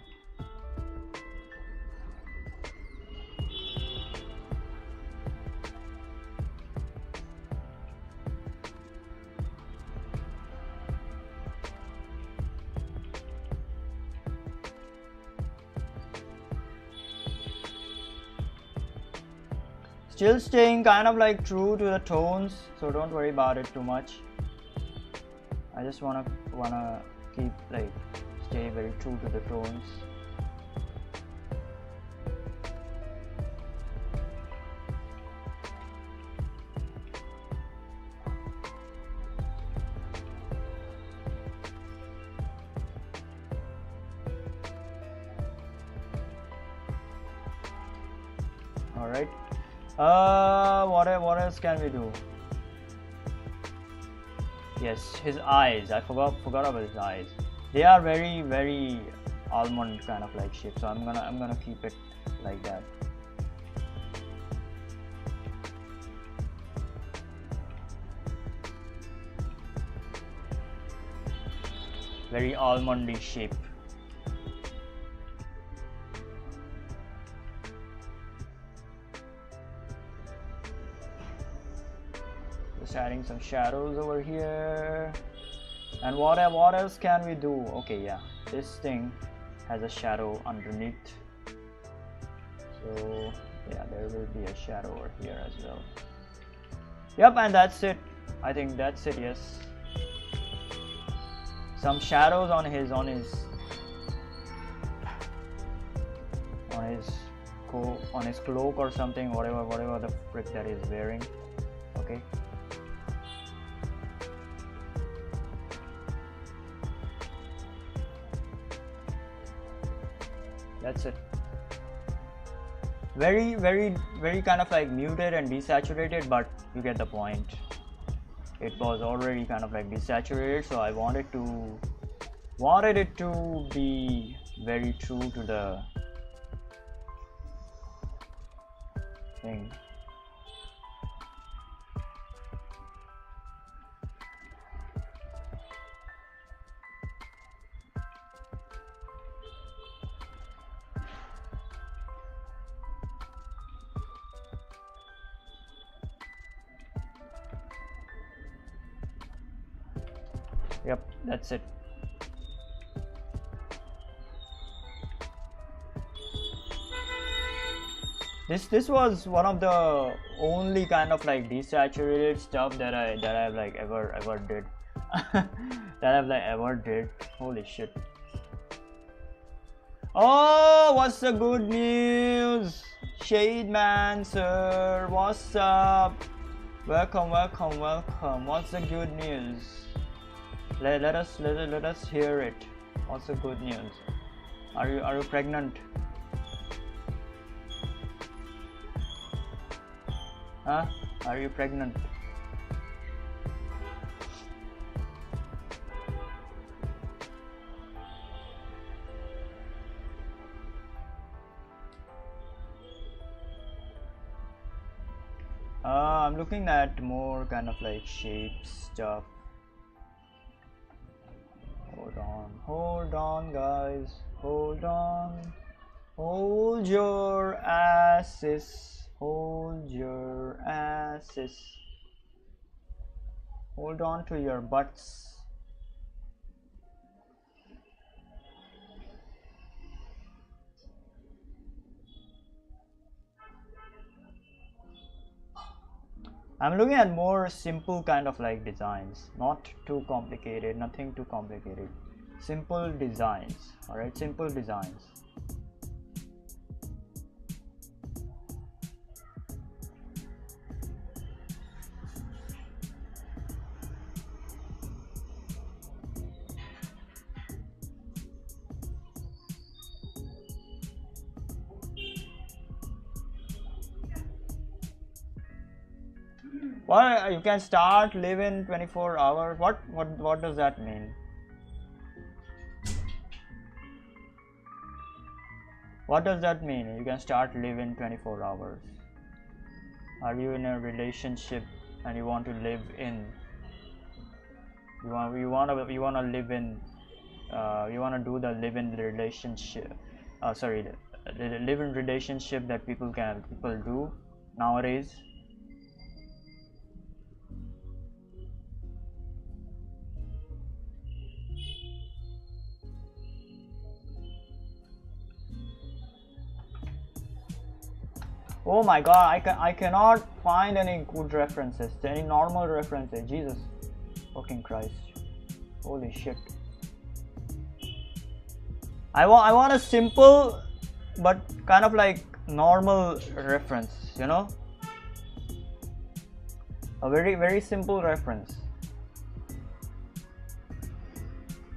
Still staying kind of like true to the tones, so don't worry about it too much. I just wanna keep like stay very true to the tones. All right. What else can we do? Yes, his eyes. I forgot about his eyes. They are very almond kind of like shape. So I'm gonna keep it like that. Very almondy shape. Just adding some shadows over here. And what else can we do? Okay, yeah, this thing has a shadow underneath. So yeah, there will be a shadow over here as well. Yep, and that's it. I think that's it. Yes, some shadows on his cloak or something, whatever the frick that he's wearing. Okay, That's it. Very kind of like muted and desaturated, but you get the point. It was already kind of like desaturated, so I wanted it to be very true to the thing. Yep, that's it. This was one of the only kind of like desaturated stuff that I've like ever did. that I've like ever did. Holy shit. Oh, what's the good news? Shade Man sir, what's up? Welcome. What's the good news? Let us hear it. What's the good news? Are you pregnant? Huh? Are you pregnant? I'm looking at more kind of like shape stuff. Hold on guys, hold on. Hold your asses, hold your asses. Hold on to your butts. I'm looking at more simple kind of like designs, not too complicated, nothing too complicated. Simple designs, alright, simple designs. Well, you can start living 24 hours. What does that mean? What does that mean? You can start living 24 hours. Are you in a relationship and you want to live in? You want to live in? You want to do the live-in relationship? The live-in relationship that people do nowadays. Oh my god, I cannot find any good references, any normal references. Jesus fucking Christ. Holy shit. I want a simple but kind of like normal reference, you know? A very simple reference.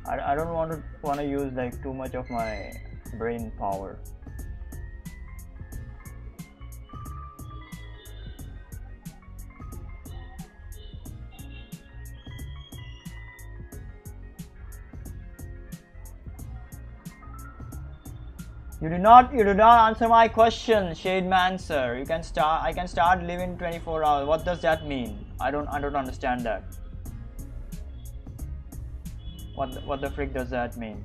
I don't want to use like too much of my brain power. You do not answer my question, Shade Man sir. I can start living 24 hours. What does that mean? I don't understand that. What the frick does that mean?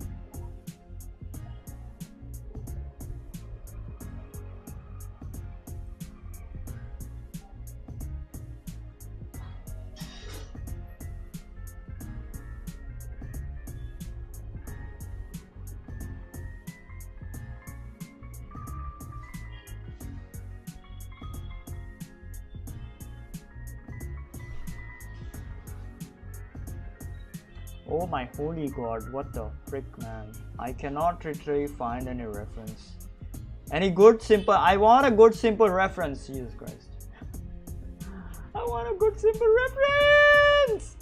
Oh my holy god, what the frick, man. I cannot find any reference. Any good simple, I want a good simple reference. Jesus Christ. I want a good simple reference.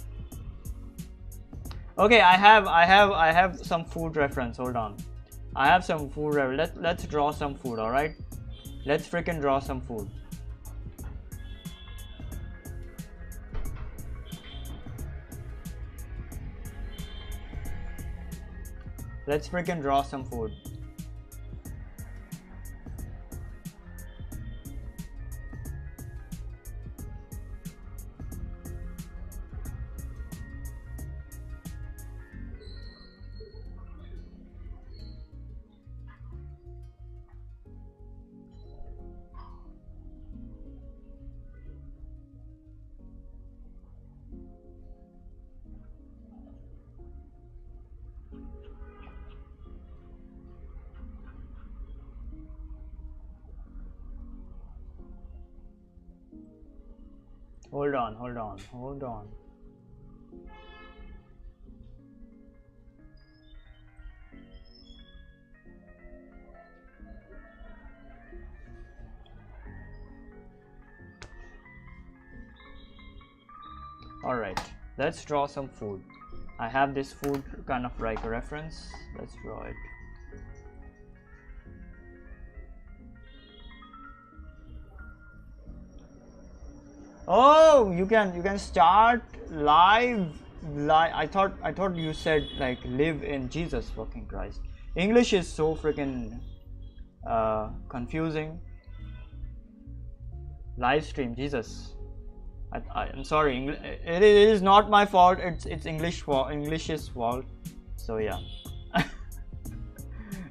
Okay, I have some food reference. Hold on. I have some food. Let's draw some food. All right, let's freaking draw some food. Let's freaking draw some food. Hold on. Alright, let's draw some food. I have this food kind of like a reference. Let's draw it. Oh, you can start live. I thought you said like live in Jesus fucking Christ. English is so freaking confusing. Live stream, Jesus. I'm sorry. It is not my fault. It's English's fault. So yeah.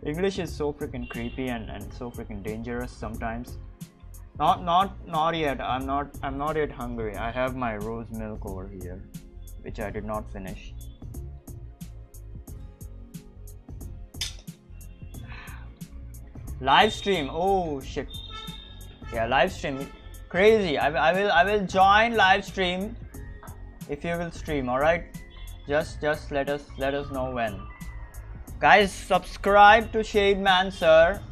English is so freaking creepy and so freaking dangerous sometimes. Not yet. I'm not yet hungry. I have my rose milk over here, which I did not finish. Live stream. Oh shit. Yeah, live stream. Crazy. I will join live stream if you will stream. All right. Just let us know when. Guys, subscribe to Shade Man Sir.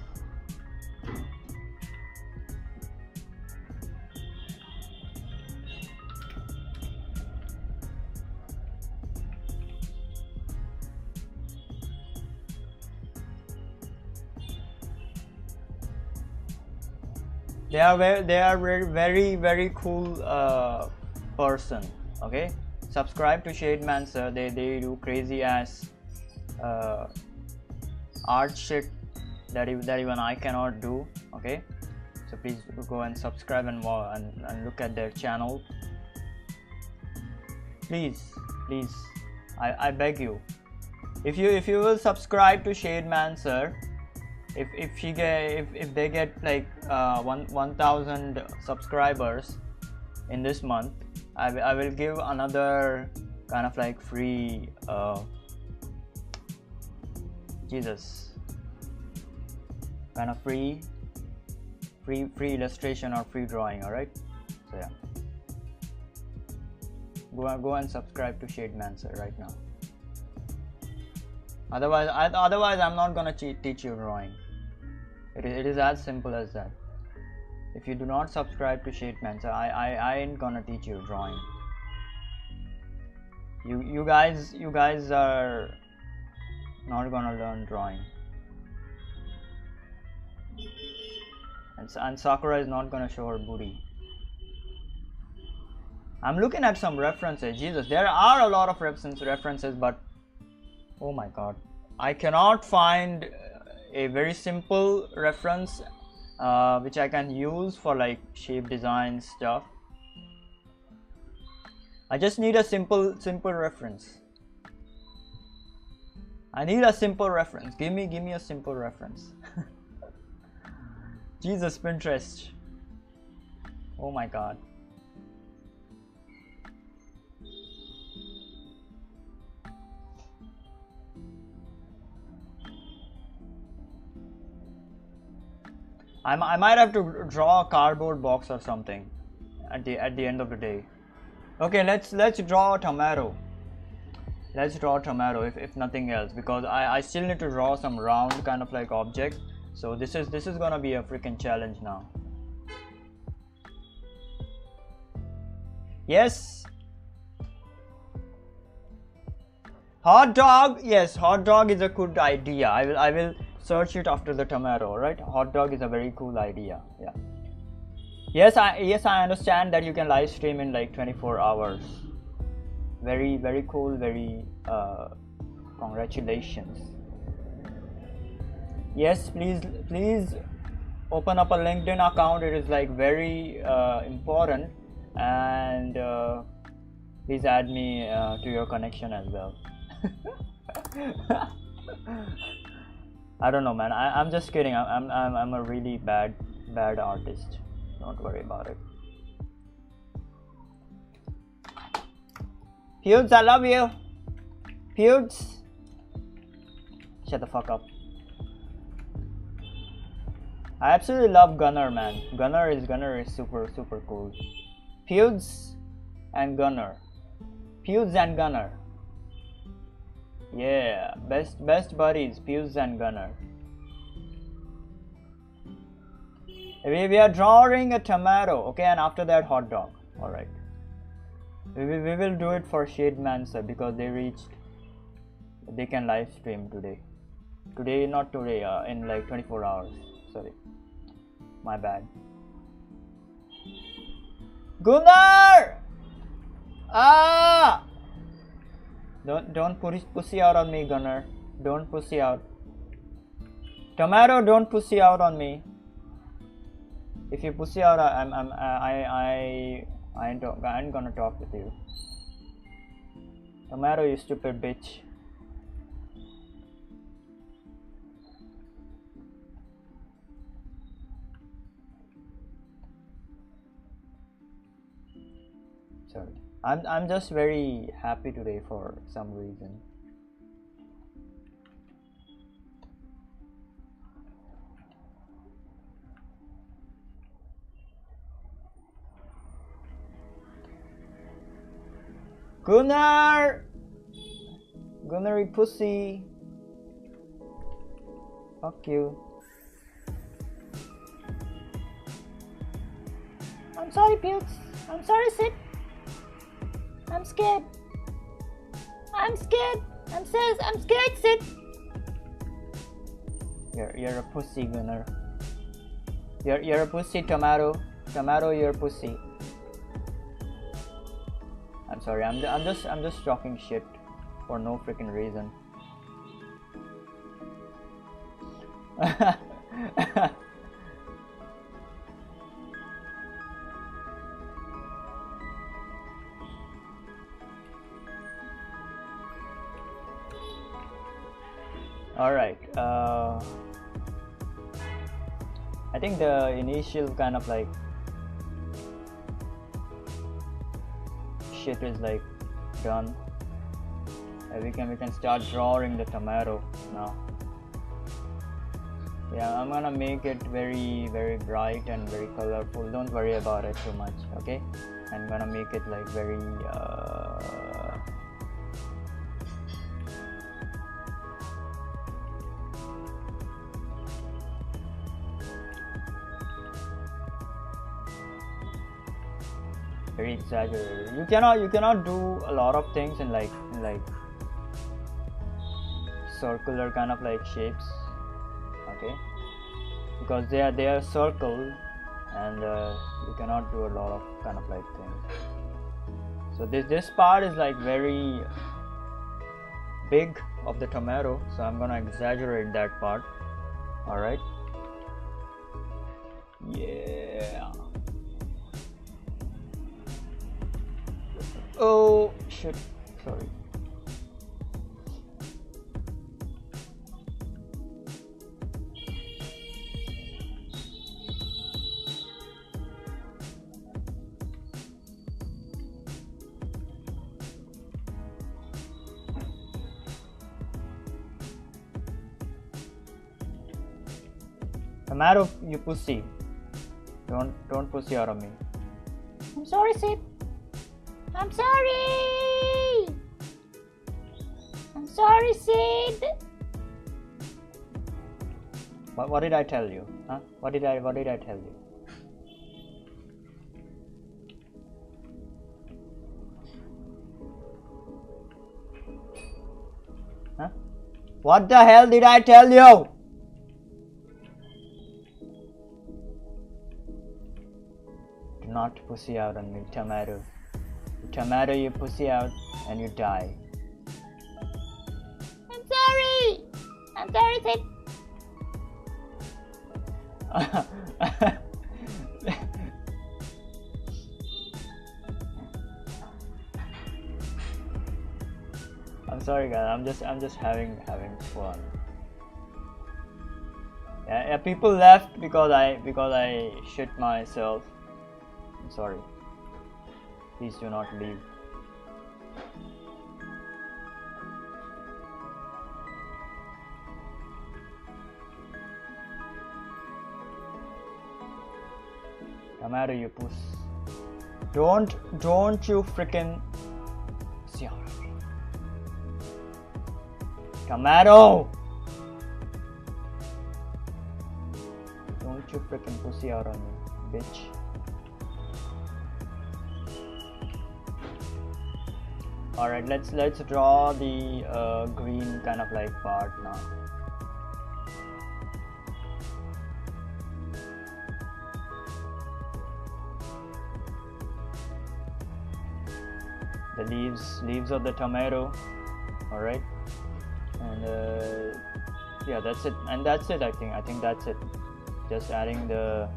They are very cool person. Okay, subscribe to Shade Man Sir. They do crazy ass art shit that even I cannot do. Okay, so please go and subscribe and look at their channel. Please, I beg you. If you will subscribe to Shade Man Sir. If they get like 1,000 subscribers in this month, I will give another kind of like free Jesus kind of free illustration or free drawing. All right, so yeah, go and subscribe to Shade Man Sir right now. Otherwise I'm not gonna teach you drawing. It is as simple as that. If you do not subscribe to Shade Man Sir, I ain't gonna teach you drawing. You guys are not gonna learn drawing. And Sakura is not gonna show her booty. I'm looking at some references. Jesus, there are a lot of references, but oh my god, I cannot find a very simple reference which I can use for like shape design stuff. I just need a simple reference. I need a simple reference. Give me a simple reference. Jesus, Pinterest. Oh my god. I might have to draw a cardboard box or something at the end of the day. Okay, let's draw a tomato. Let's draw a tomato if nothing else, because I still need to draw some round kind of like objects. So this is gonna be a freaking challenge now. Yes. Hot dog. Yes, hot dog is a good idea. I will search it after the tomato, right? Hot dog is a very cool idea. Yeah. Yes, I understand that you can live stream in like 24 hours. Very cool. Very congratulations. Yes, please open up a LinkedIn account. It is like very important, and please add me to your connection as well. I don't know, man. I'm just kidding. I'm a really bad artist. Don't worry about it. Feuds, I love you. Feuds, shut the fuck up. I absolutely love Gunner, man. Gunner is super cool. Feuds and Gunner. Feuds and Gunner. Yeah, best buddies, Feuds and Gunner. We are drawing a tomato, okay, and after that hot dog. All right. We will do it for Shade Mansa because they can live stream today. Not today, in like 24 hours. Sorry. My bad. Gunnar! Ah! Don't pussy out on me, Gunnar. Don't pussy out. Tomato, don't pussy out on me. If you pussy out, I ain't gonna talk with you. Tomato, you stupid bitch. Sorry. I'm just very happy today for some reason. Gunnar! Gunnary pussy. Fuck you. I'm sorry, Pilz. I'm sorry, Sid. I'm scared. I'm scared. I'm scared, Sid. You're a pussy, Gunnar. You're a pussy, Tomato. Tomato, you're a pussy. I'm sorry. I'm just talking shit for no freaking reason. All right. I think the initial kind of like shit is like done. We can start drawing the tomato now. Yeah, I'm gonna make it very bright and very colorful. Don't worry about it too much, okay? I'm gonna make it like very very exaggerated. You cannot do a lot of things in like circular kind of like shapes, okay? Because they are circle, and you cannot do a lot of kind of like things. So this part is like very big of the tomato, so I'm gonna exaggerate that part. All right. Yeah. Oh shit, sorry. Tomato, you pussy. Don't pussy out of me. I'm sorry, Sid. I'm sorry! I'm sorry, Sid! What did I tell you? Huh? What did I tell you? Huh? What the hell did I tell you? not pussy out on me, tomato. Tomato, you pussy out and you die. I'm sorry. I'm sorry, Sid. I'm sorry, guys. I'm just having fun. Yeah, people left because I shit myself. I'm sorry. Please do not leave. Tomato, you puss. Don't you frickin' see how Tomato! Don't you frickin' pussy out on me, bitch. Alright, let's draw the green kind of like part now. The leaves of the tomato. Alright. And yeah, that's it. And that's it, I think that's it. Just adding the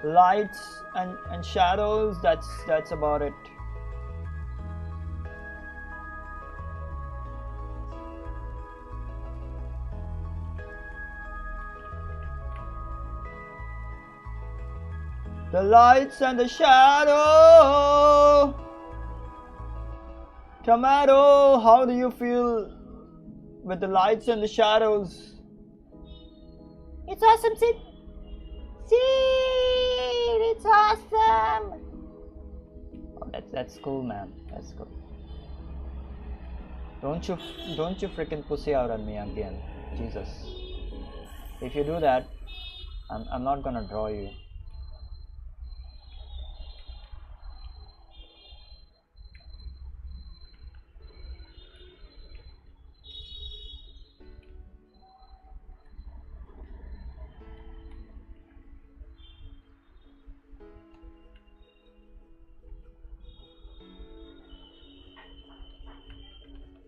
lights and shadows. That's about it. The lights and the shadow. Tomato, how do you feel with the lights and the shadows? It's awesome, Sid. Sid, it's awesome. Oh, that's cool, man. That's cool. Don't you freaking pussy out on me again, Jesus. If you do that, I'm not gonna draw you.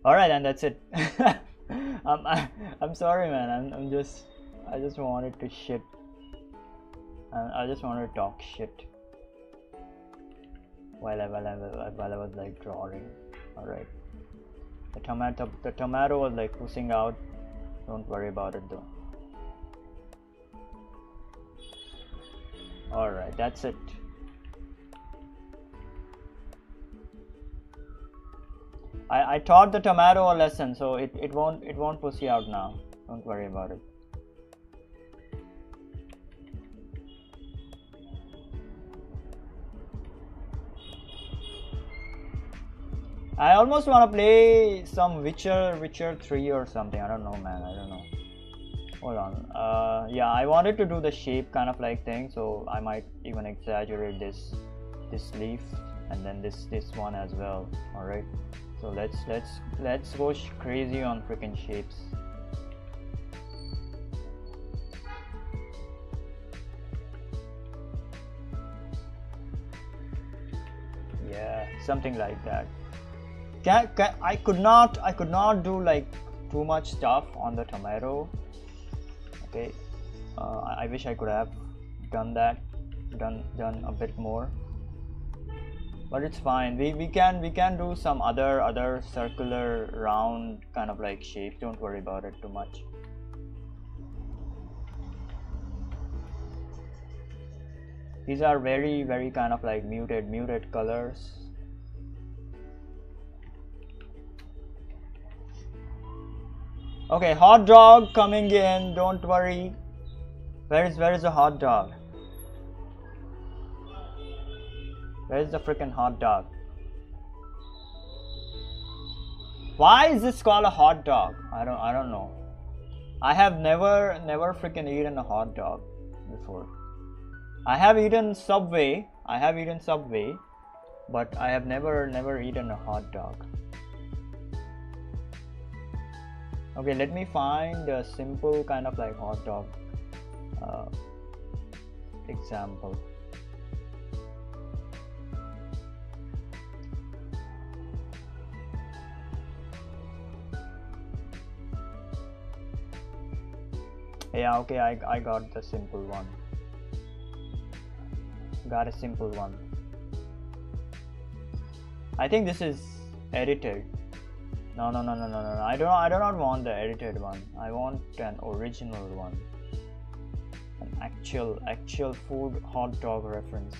All right, and that's it. I'm sorry, man. I just wanted to shit. I just wanted to talk shit while I was like drawing. All right. The tomato was like pushing out. Don't worry about it though. All right, that's it. I taught the tomato a lesson, so it won't pussy out now. Don't worry about it. I almost want to play some Witcher 3 or something. I don't know, man. I don't know. Hold on. Yeah, I wanted to do the shape kind of like thing, so I might even exaggerate this leaf and then this one as well. All right. So let's go crazy on freaking shapes. Yeah, something like that. I could not do like too much stuff on the tomato. Okay, I wish I could have done a bit more. But it's fine. We can do some other circular round kind of like shape. Don't worry about it too much. These are very kind of like muted colors. Okay, hot dog coming in. Don't worry. Where is the hot dog? Where's the freaking hot dog? Why is this called a hot dog? I don't know. I have never freaking eaten a hot dog before. I have eaten Subway, but I have never eaten a hot dog. Okay, let me find a simple kind of like hot dog example. Yeah, okay, I got the simple one. Got a simple one. I think this is edited. No. I do not want the edited one. I want an original one. An actual food hot dog reference.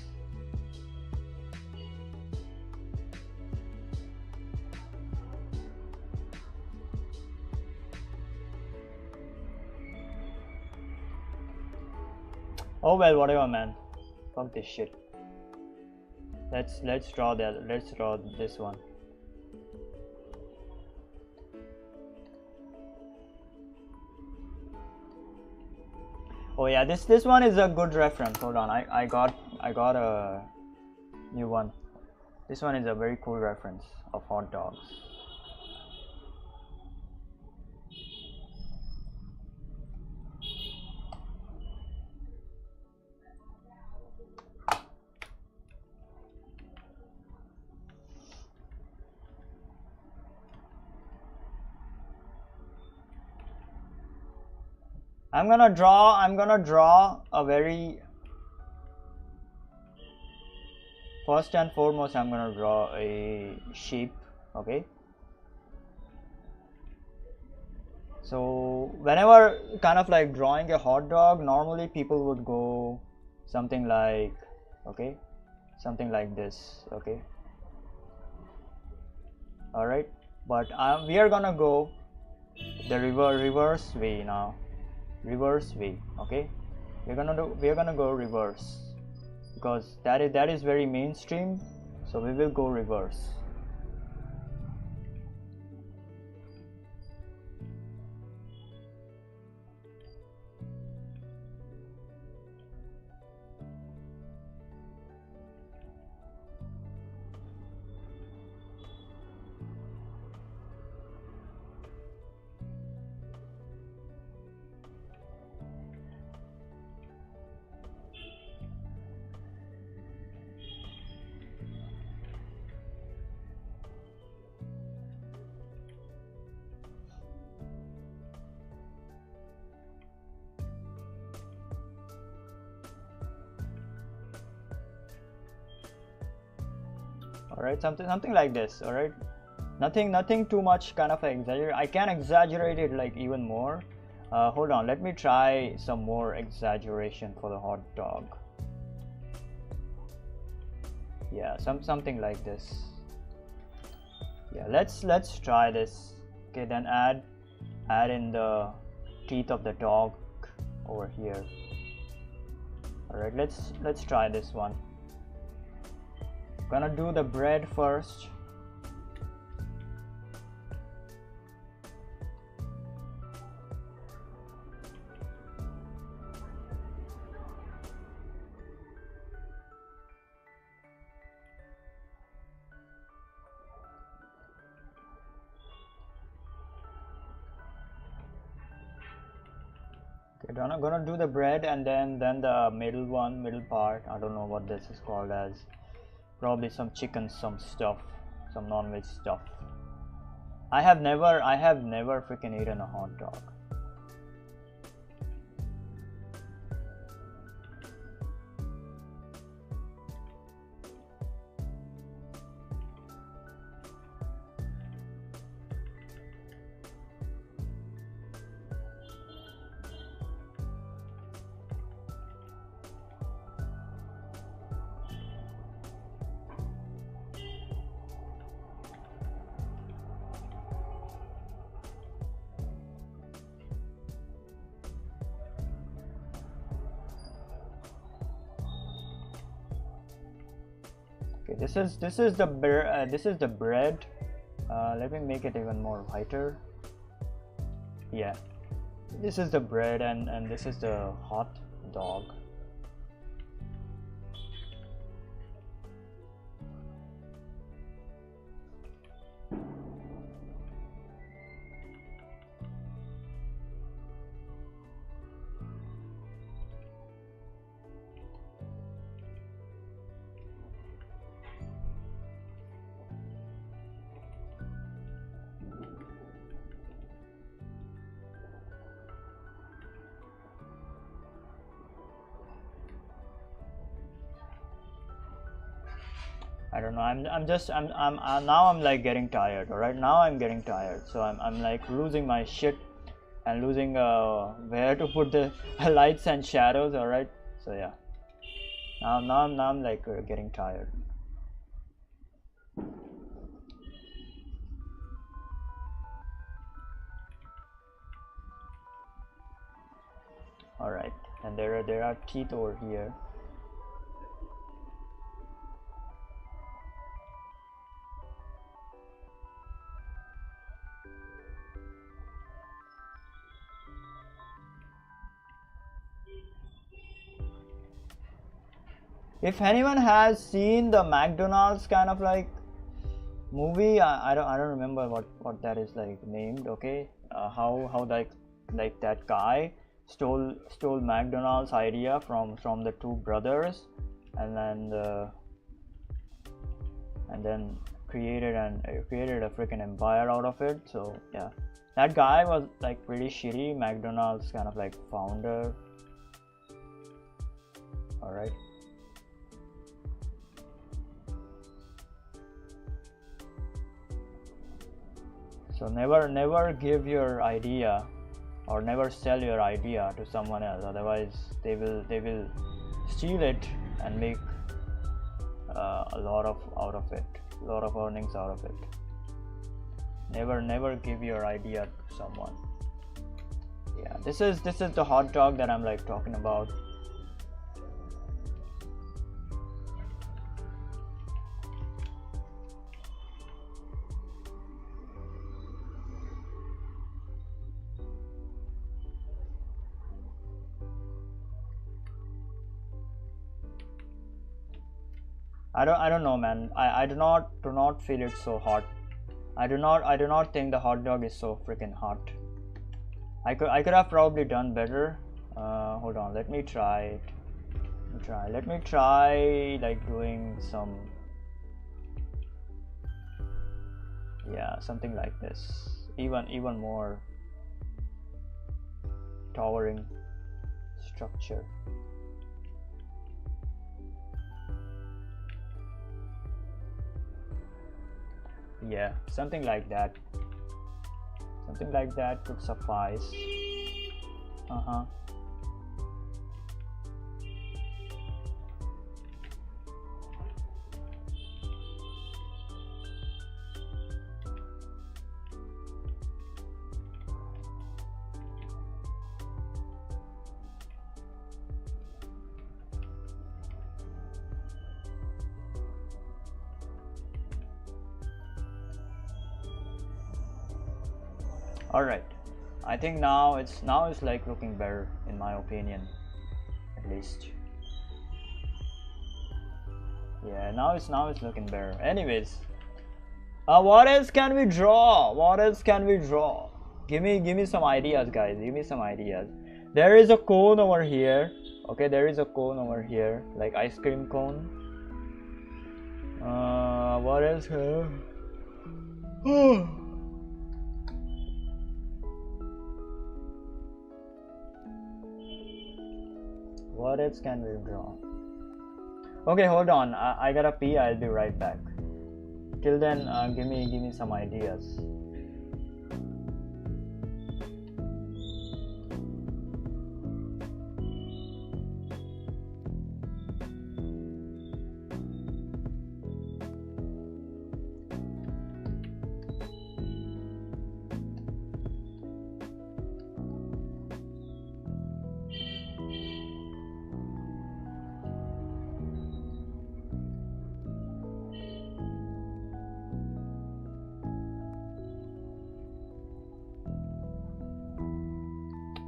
Oh well, whatever, man. Fuck this shit. Let's draw that. Let's draw this one. Oh yeah, this one is a good reference. Hold on, I got a new one. This one is a very cool reference of hot dogs. I'm gonna draw a very, first and foremost I'm gonna draw a sheep. Okay, so whenever kind of like drawing a hot dog, normally people would go something like, okay, something like this. Okay, all right, but we are gonna go the reverse way now. Reverse way. Okay, we're gonna go reverse, because that is very mainstream, so we will go reverse. All right, something like this. All right, nothing too much kind of exaggerate. I can exaggerate it like even more. Hold on, let me try some more exaggeration for the hot dog. Yeah, something like this. Yeah, let's try this. Okay, then add in the teeth of the dog over here. All right, let's try this one. Gonna do the bread first. Okay, I'm gonna do the bread, and then the middle part. I don't know what this is called as. Probably some chicken, some stuff, some non-veg stuff. I have never freaking eaten a hot dog. Okay, this is the bread. Let me make it even more lighter. Yeah, this is the bread, and this is the hot dog. I don't know. Now I'm like getting tired. All right, now I'm getting tired. So I'm like losing my shit and losing where to put the lights and shadows. All right. So yeah. Now I'm like getting tired. All right, and there are teeth over here. If anyone has seen the McDonald's kind of like movie, I don't remember what that is like named. Okay, how like that guy stole McDonald's idea from the two brothers, and then created a freaking empire out of it. So yeah, that guy was like pretty shitty. McDonald's kind of like founder. All right. So never give your idea or never sell your idea to someone else, otherwise they will steal it and make a lot of earnings out of it. Never give your idea to someone. Yeah, this is the hot dog that I'm like talking about. I don't know, man. I do not feel it so hot. I do not think the hot dog is so freaking hot. I could have probably done better. Hold on, let me try it. Let me try like doing some, yeah, something like this. Even more towering structure. Yeah, something like that. Something like that could suffice. Alright, I think now it's like looking better, in my opinion, at least. Yeah, now it's looking better. Anyways, what else can we draw? Give me some ideas, guys. Give me some ideas. There is a cone over here. Okay, there is a cone over here, like ice cream cone. What else? What else can we draw? Okay, hold on. I gotta pee. I'll be right back. Till then, give me some ideas.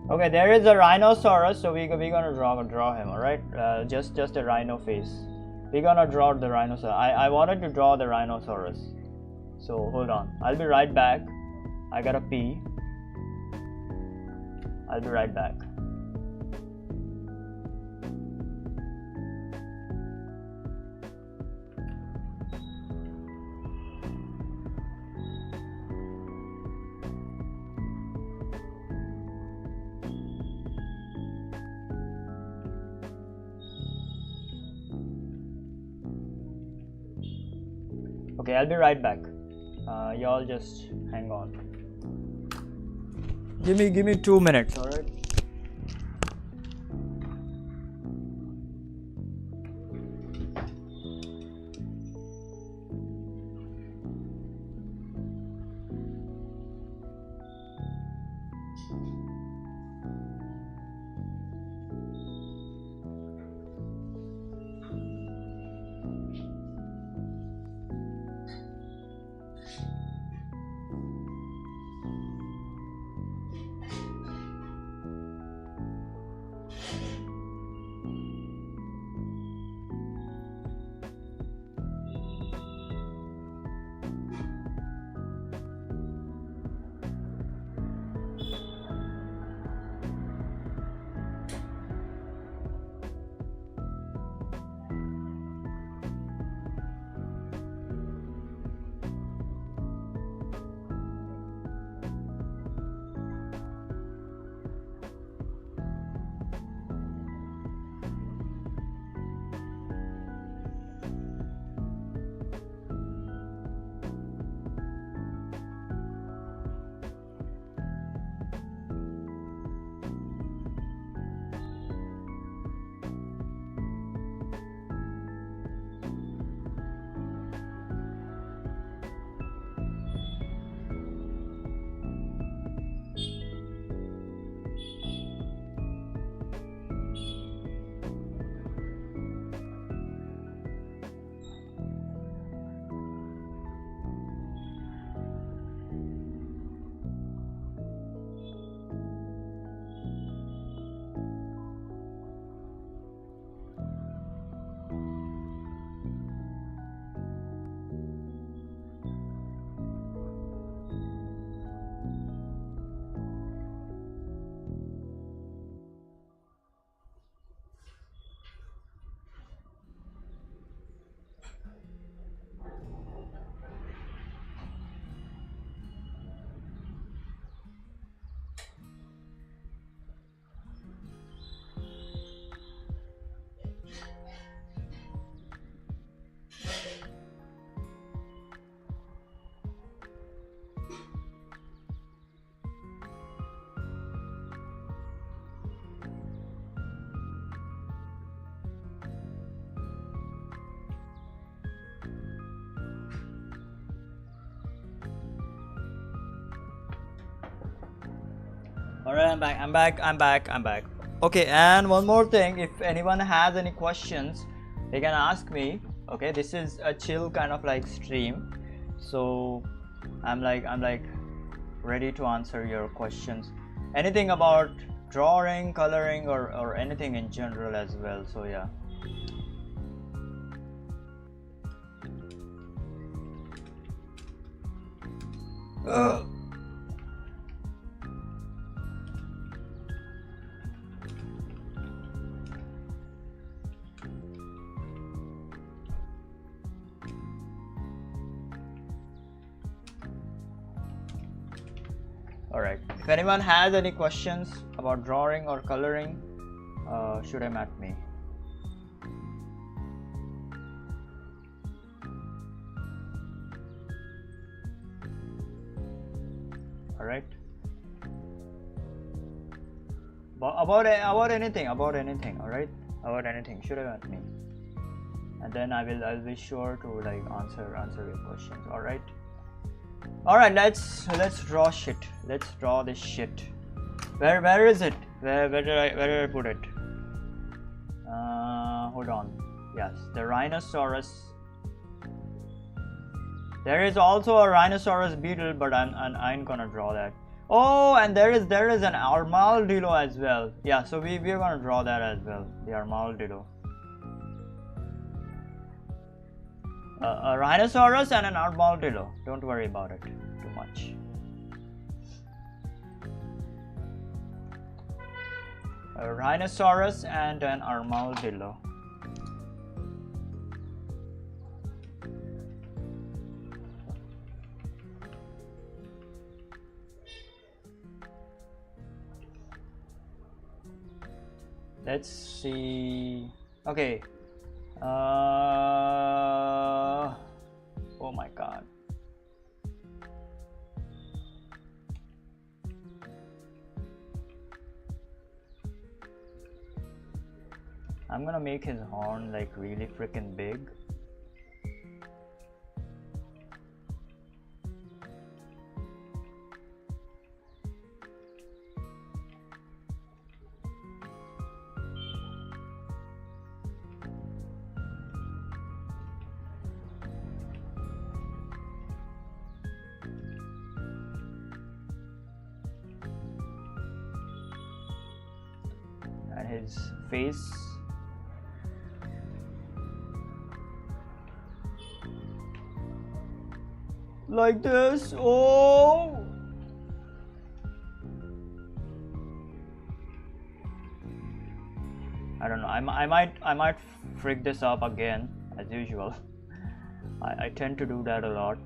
Okay, there is a rhinoceros, so we're gonna draw him. All right, just a rhino face. We're gonna draw the rhinoceros. I wanted to draw the rhinoceros, so hold on. I'll be right back. I gotta pee. I'll be right back. Okay, I'll be right back. Y'all just hang on. Give me 2 minutes, all right? Alright, I'm back. Okay, and one more thing, if anyone has any questions, they can ask me. Okay, this is a chill kind of like stream, so I'm like ready to answer your questions. Anything about drawing, coloring, or anything in general as well. So yeah. Alright, if anyone has any questions about drawing or coloring, shoot them at me. Alright, about anything, alright, about anything, shoot them at me, and then I'll be sure to like answer your questions. Alright, let's draw shit. Let's draw this shit. Where is it? Where did I put it? Hold on. Yes, the rhinoceros. There is also a rhinoceros beetle, but I ain't gonna draw that. Oh, and there is an armadillo as well. Yeah, so we're gonna draw that as well. The armadillo. A rhinoceros and an armadillo. Don't worry about it too much. A rhinoceros and an armadillo. Let's see. Okay. Oh my god. I'm gonna make his horn like really freaking big. And his face. Like this. Oh, I don't know. I might frig this up again as usual. I tend to do that a lot.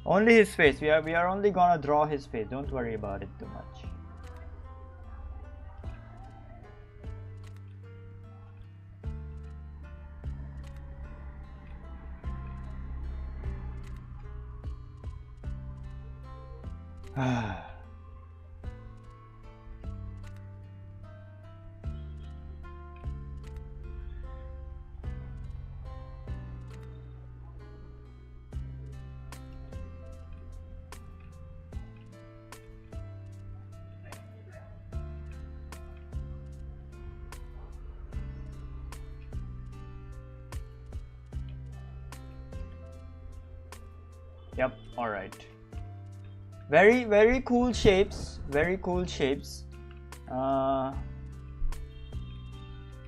Only his face. We are only gonna draw his face. Don't worry about it too much. Yep, alright. Very cool shapes. Very cool shapes.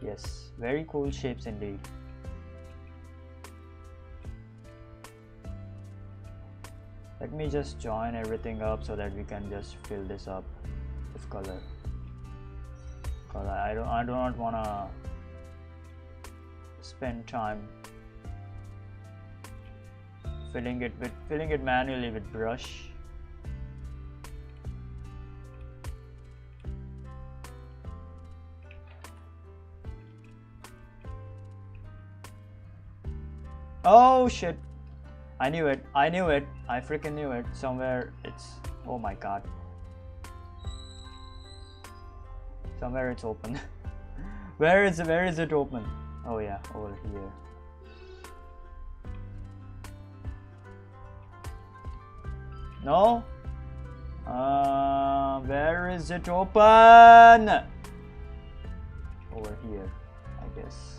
Yes, very cool shapes indeed. Let me just join everything up so that we can just fill this up with color. Because I do not wanna spend time filling it manually with brush. Oh shit, I knew it, I freaking knew it. Somewhere it's, oh my god, somewhere it's open. where is it open? Oh yeah, over here. No? Where is it open? Over here, I guess.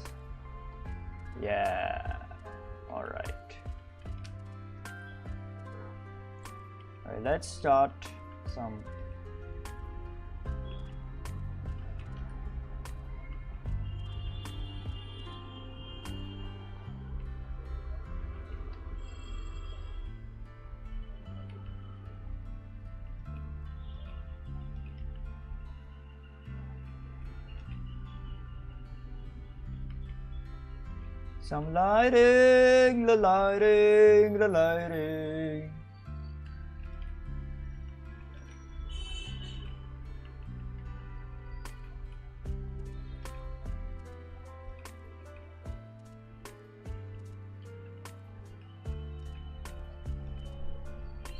Yeah. Alright. Alright, let's start some. Some lighting, the lighting, the lighting.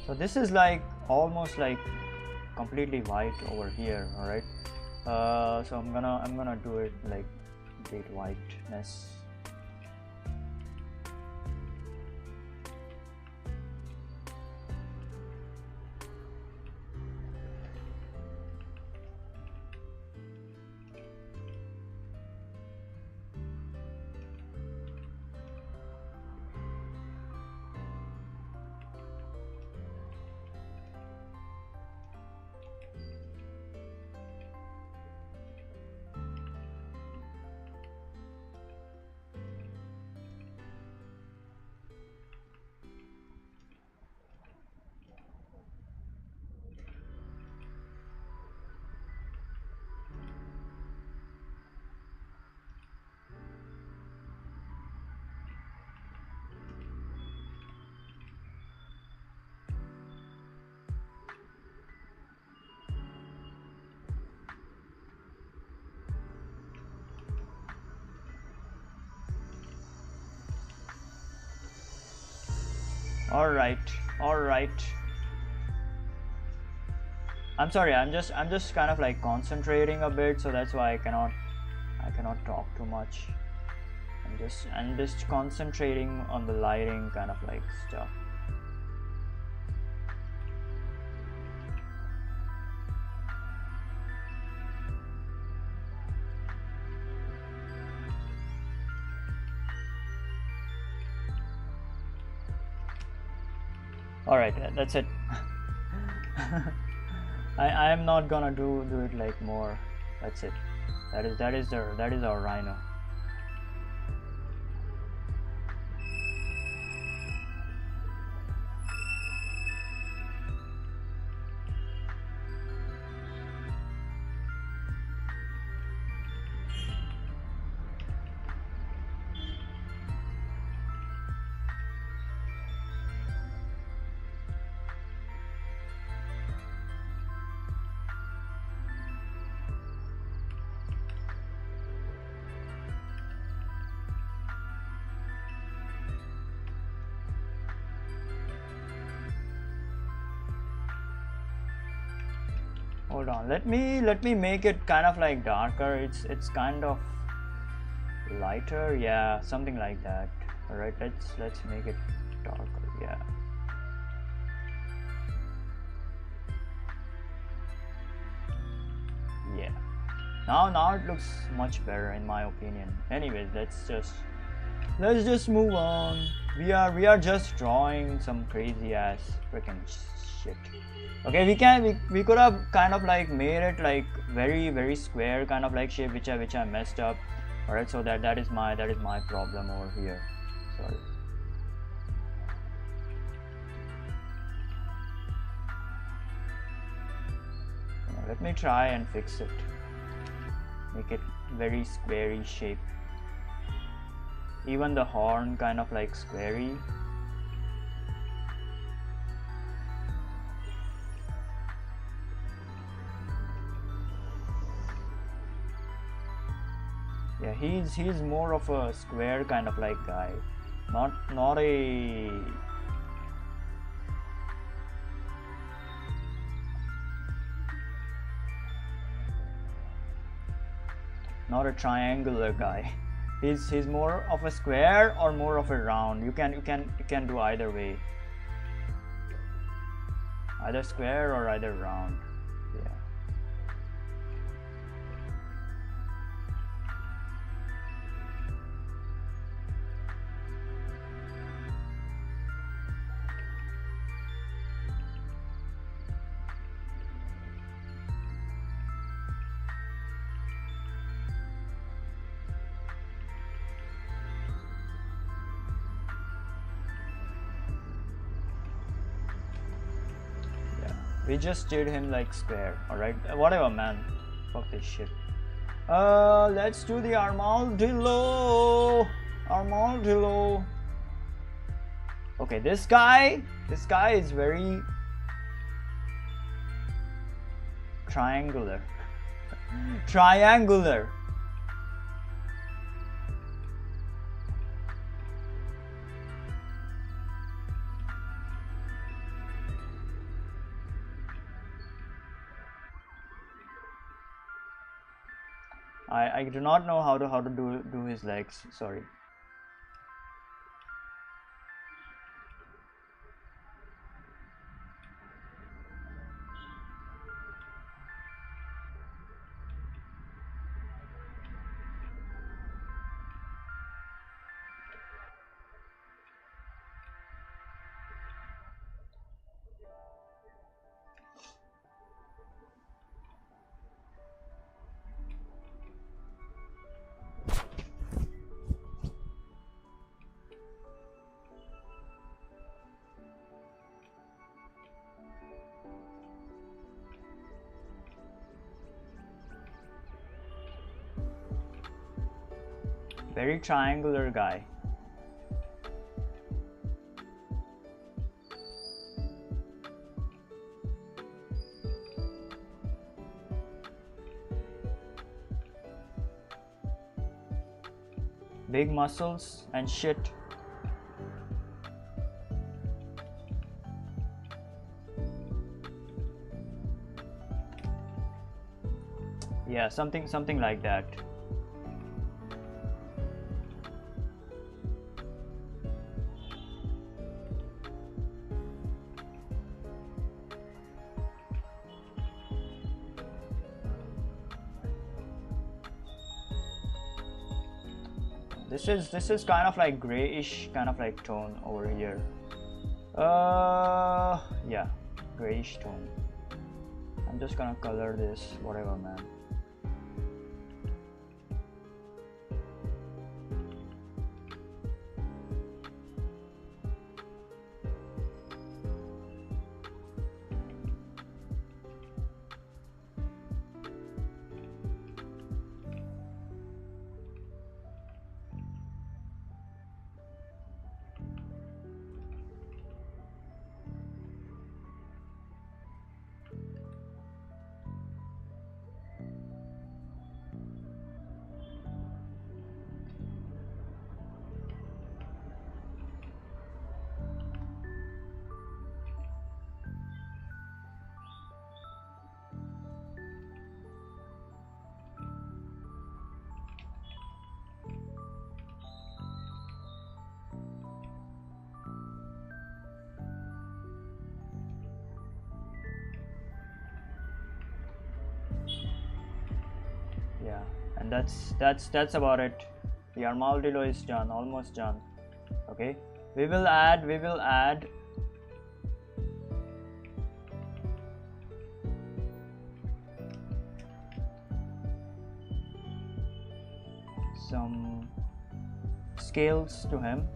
So this is like almost like completely white over here, all right? So I'm gonna do it like complete whiteness. All right. I'm sorry, I'm just kind of like concentrating a bit, so that's why I cannot talk too much. I'm just concentrating on the lighting kind of like stuff. All right, that's it. I am not gonna do it like more. That's it. That is our rhino. Hold on, let me make it kind of like darker. It's kind of lighter, yeah, something like that. All right, let's make it darker, yeah. Yeah, now it looks much better in my opinion. Anyways, let's just move on. We are just drawing some crazy ass freaking shit. Okay, we could have kind of like made it like very square kind of like shape, which I messed up. All right, so that is my problem over here. Sorry. Let me try and fix it. Make it very squarey shape. Even the horn kind of like squarey. Yeah, he's more of a square kind of like guy, not a triangular guy. He's more of a square or more of a round. You can do either way, either square or either round. Yeah. We just did him like square. Alright, whatever man, fuck this shit. Let's do the armadillo. Okay, this guy is very triangular. I do not know how to do his legs. Sorry. Very triangular guy. Big muscles and shit. Yeah, something like that. This is kind of like grayish kind of like tone over here. Yeah, grayish tone. I'm just gonna color this whatever, man. Yeah, and that's about it. The armadillo is done, almost done. Okay, we will add some scales to him.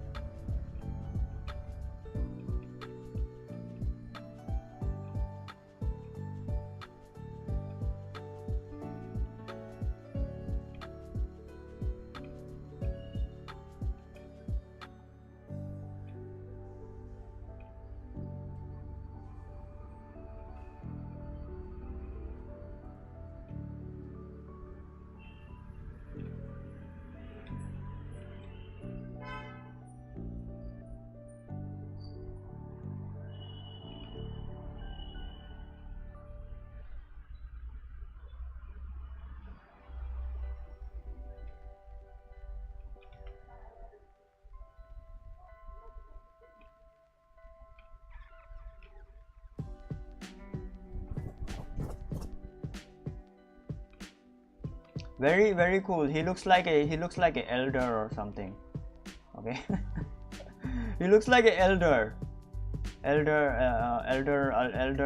Very cool. He looks like a elder or something. Okay. He looks like a elder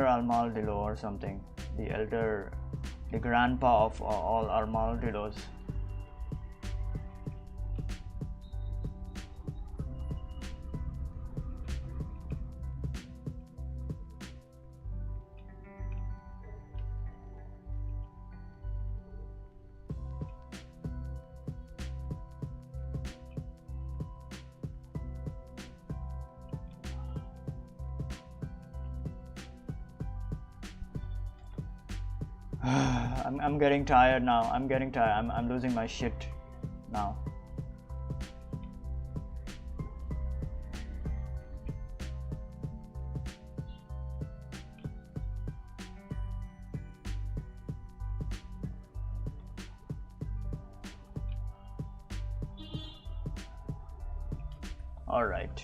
armadillo or something. The grandpa of all armadillos. I'm getting tired now. I'm losing my shit now. All right.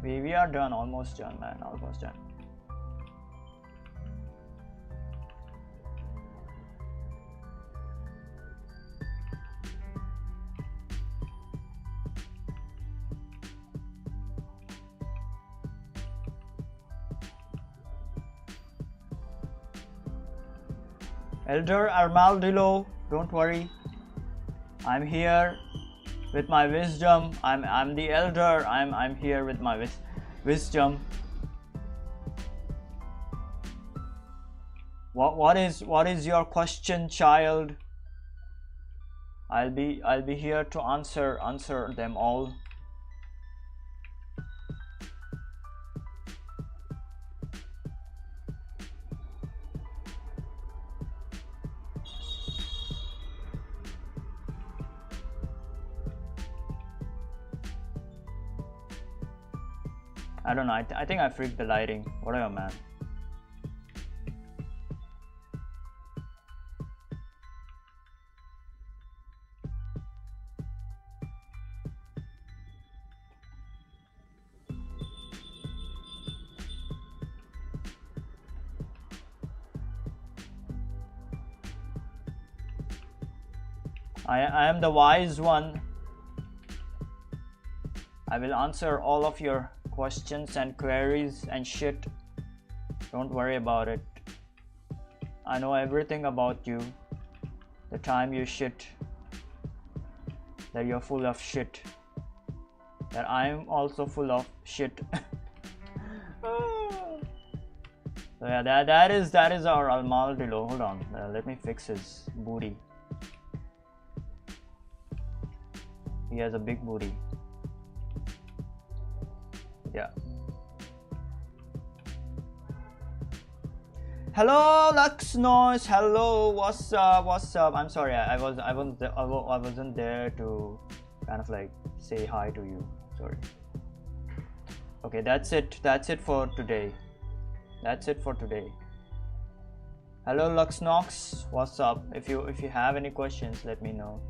We are done. Almost done, man. Almost done. Elder Armadillo, don't worry. I'm here with my wisdom. I'm the elder. I'm here with my wisdom. What is your question, child? I'll be here to answer them all. I don't know. I think I freaked the lighting. Whatever, man. I am the wise one. I will answer all of your questions and queries and shit. Don't worry about it. I know everything about you. The time you shit, that you're full of shit, that I'm also full of shit. So yeah, that is our armadillo. Hold on, let me fix his booty. He has a big booty. Yeah. Hello, Lux Noise. Hello, what's up? What's up? I'm sorry, I wasn't there to kind of like say hi to you. Sorry. Okay, that's it. That's it for today. That's it for today. Hello, Lux Nox. What's up? If you have any questions, let me know.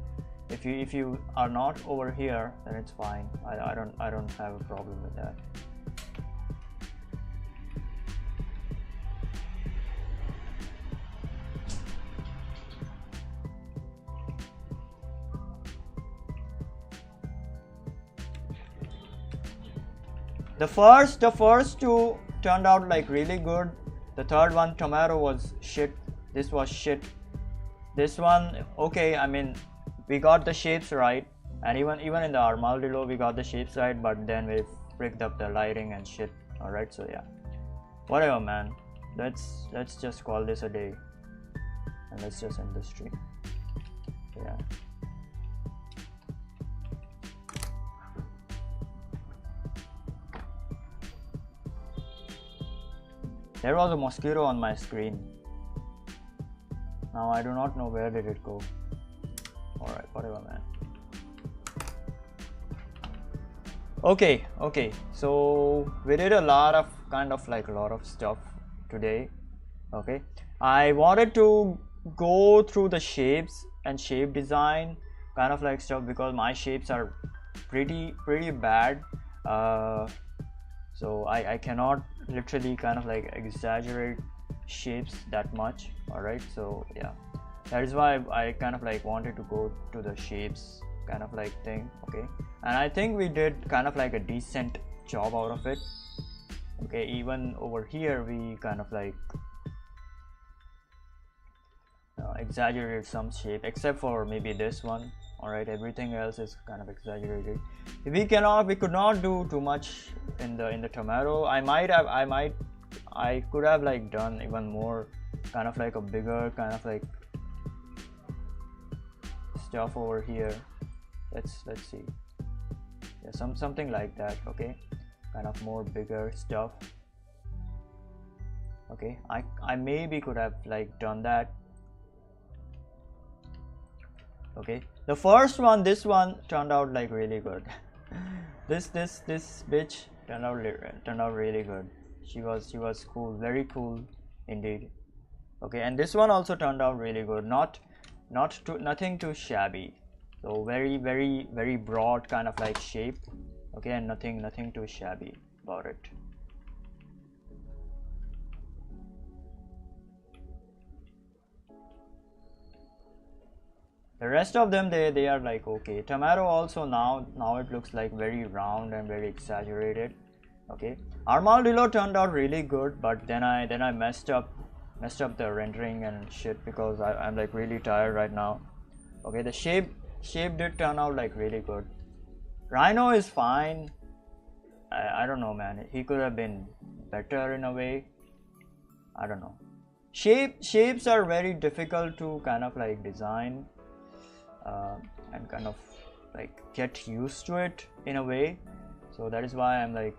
If you are not over here, then it's fine. I don't have a problem with that. The first two turned out like really good. The third one, tomato, was shit. This was shit. This one, okay, I mean, we got the shapes right, and even in the armadillo we got the shapes right, but then we fricked up the lighting and shit. All right, so yeah, whatever, man. Let's just call this a day, and let's just end the stream. Yeah. There was a mosquito on my screen. Now I do not know where did it go. Alright, whatever, man. Okay, so we did a lot of stuff today. Okay, I wanted to go through the shapes and shape design kind of like stuff because my shapes are pretty bad. So I cannot literally kind of like exaggerate shapes that much. All right, so yeah, that is why I kind of like wanted to go to the shapes kind of like thing. Okay, and I think we did kind of like a decent job out of it. Okay, even over here we kind of like exaggerated some shape, except for maybe this one. All right, everything else is kind of exaggerated. We could not do too much in the tomato. I could have like done even more, kind of like a bigger kind of like stuff over here. Let's see. Yeah, something like that. Okay, kind of more bigger stuff. Okay, I maybe could have like done that. Okay, the first one, this one turned out like really good. this bitch turned out really good. She was cool, very cool indeed. Okay, and this one also turned out really good. Nothing too shabby. So very broad kind of like shape. Okay, and nothing too shabby about it. The rest of them, they are like okay. Tomato also now it looks like very round and very exaggerated. Okay, armadillo turned out really good, but then I messed up the rendering and shit because I'm like really tired right now. Okay, the shape did turn out like really good. Rhino is fine. I don't know, man. He could have been better in a way. I don't know. Shapes are very difficult to kind of like design. And kind of like get used to it in a way, so that is why I'm like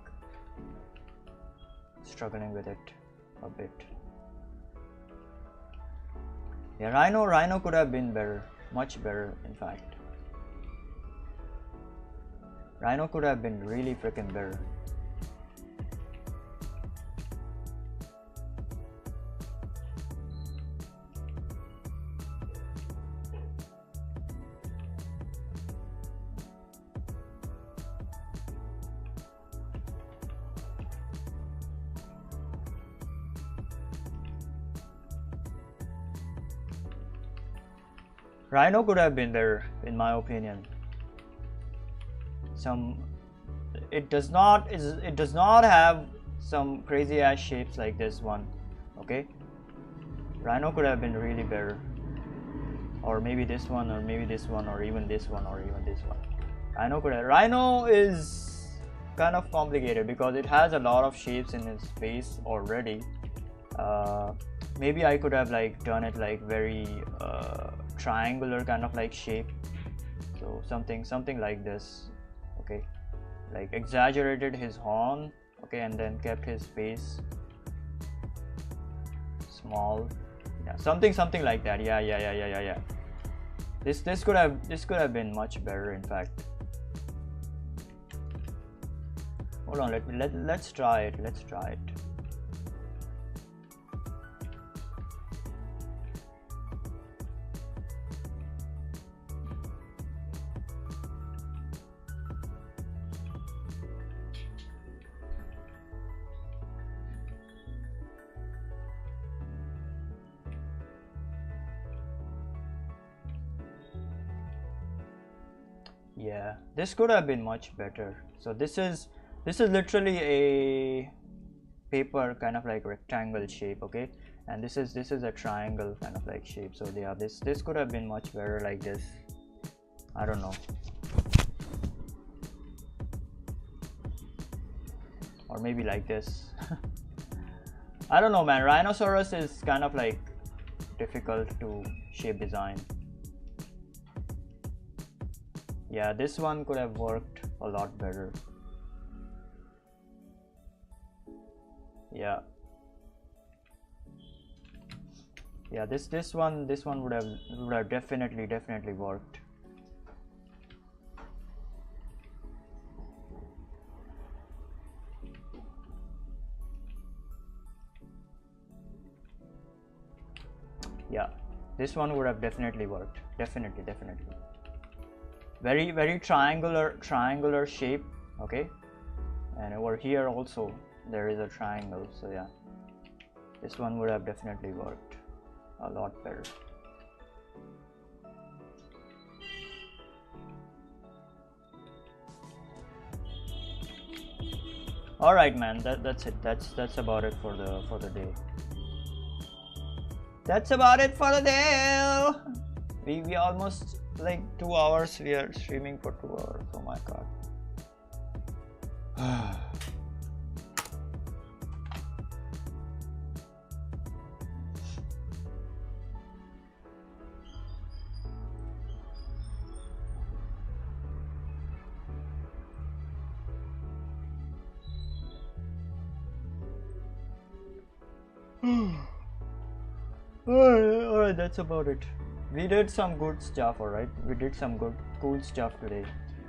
struggling with it a bit. Yeah, Rhino could have been better, much better in fact. Rhino could have been really freaking better. Rhino could have been there, in my opinion. It does not have some crazy ass shapes like this one. Okay, Rhino could have been really better, or maybe this one, or maybe this one, or even this one, or even this one. Rhino is kind of complicated because it has a lot of shapes in its face already. Maybe I could have like done it like very triangular kind of like shape, so something like this. Okay, like exaggerated his horn, okay, and then kept his face small. Yeah, something like that. Yeah. This could have been much better, in fact. Hold on, let's try it. Yeah, this could have been much better. So this is literally a paper kind of like rectangle shape, okay, and this is a triangle kind of like shape. So yeah, this could have been much better like this. I don't know, or maybe like this. I don't know, man. Rhinoceros is kind of like difficult to shape design. Yeah, this one could have worked a lot better. Yeah, this one would have definitely worked. Yeah, this one would have definitely worked. Definitely. Very triangular shape, okay, and over here also there is a triangle. So yeah, this one would have definitely worked a lot better. All right, man, that's it. That's about it for the day. That's about it for the day. We almost like 2 hours. We are streaming for 2 hours. Oh my god. Alright, that's about it. We did some good stuff, alright. We did some cool stuff today.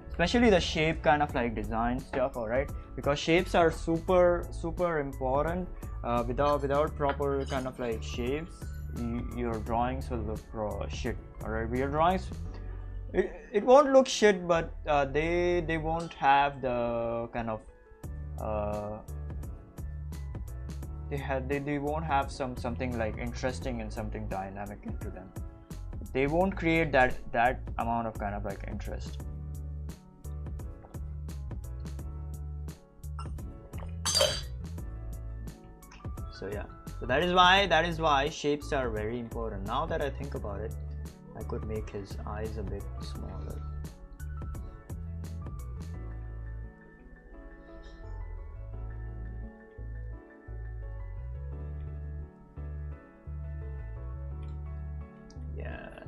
Especially the shape kind of like design stuff, alright. Because shapes are super important. Without proper kind of like shapes, your drawings will look shit, alright. Your drawings, it won't look shit, but they won't have the kind of they won't have something like interesting and something dynamic into them. They won't create that amount of kind of like interest. So yeah, so that is why shapes are very important. Now that I think about it, I could make his eyes a bit smaller.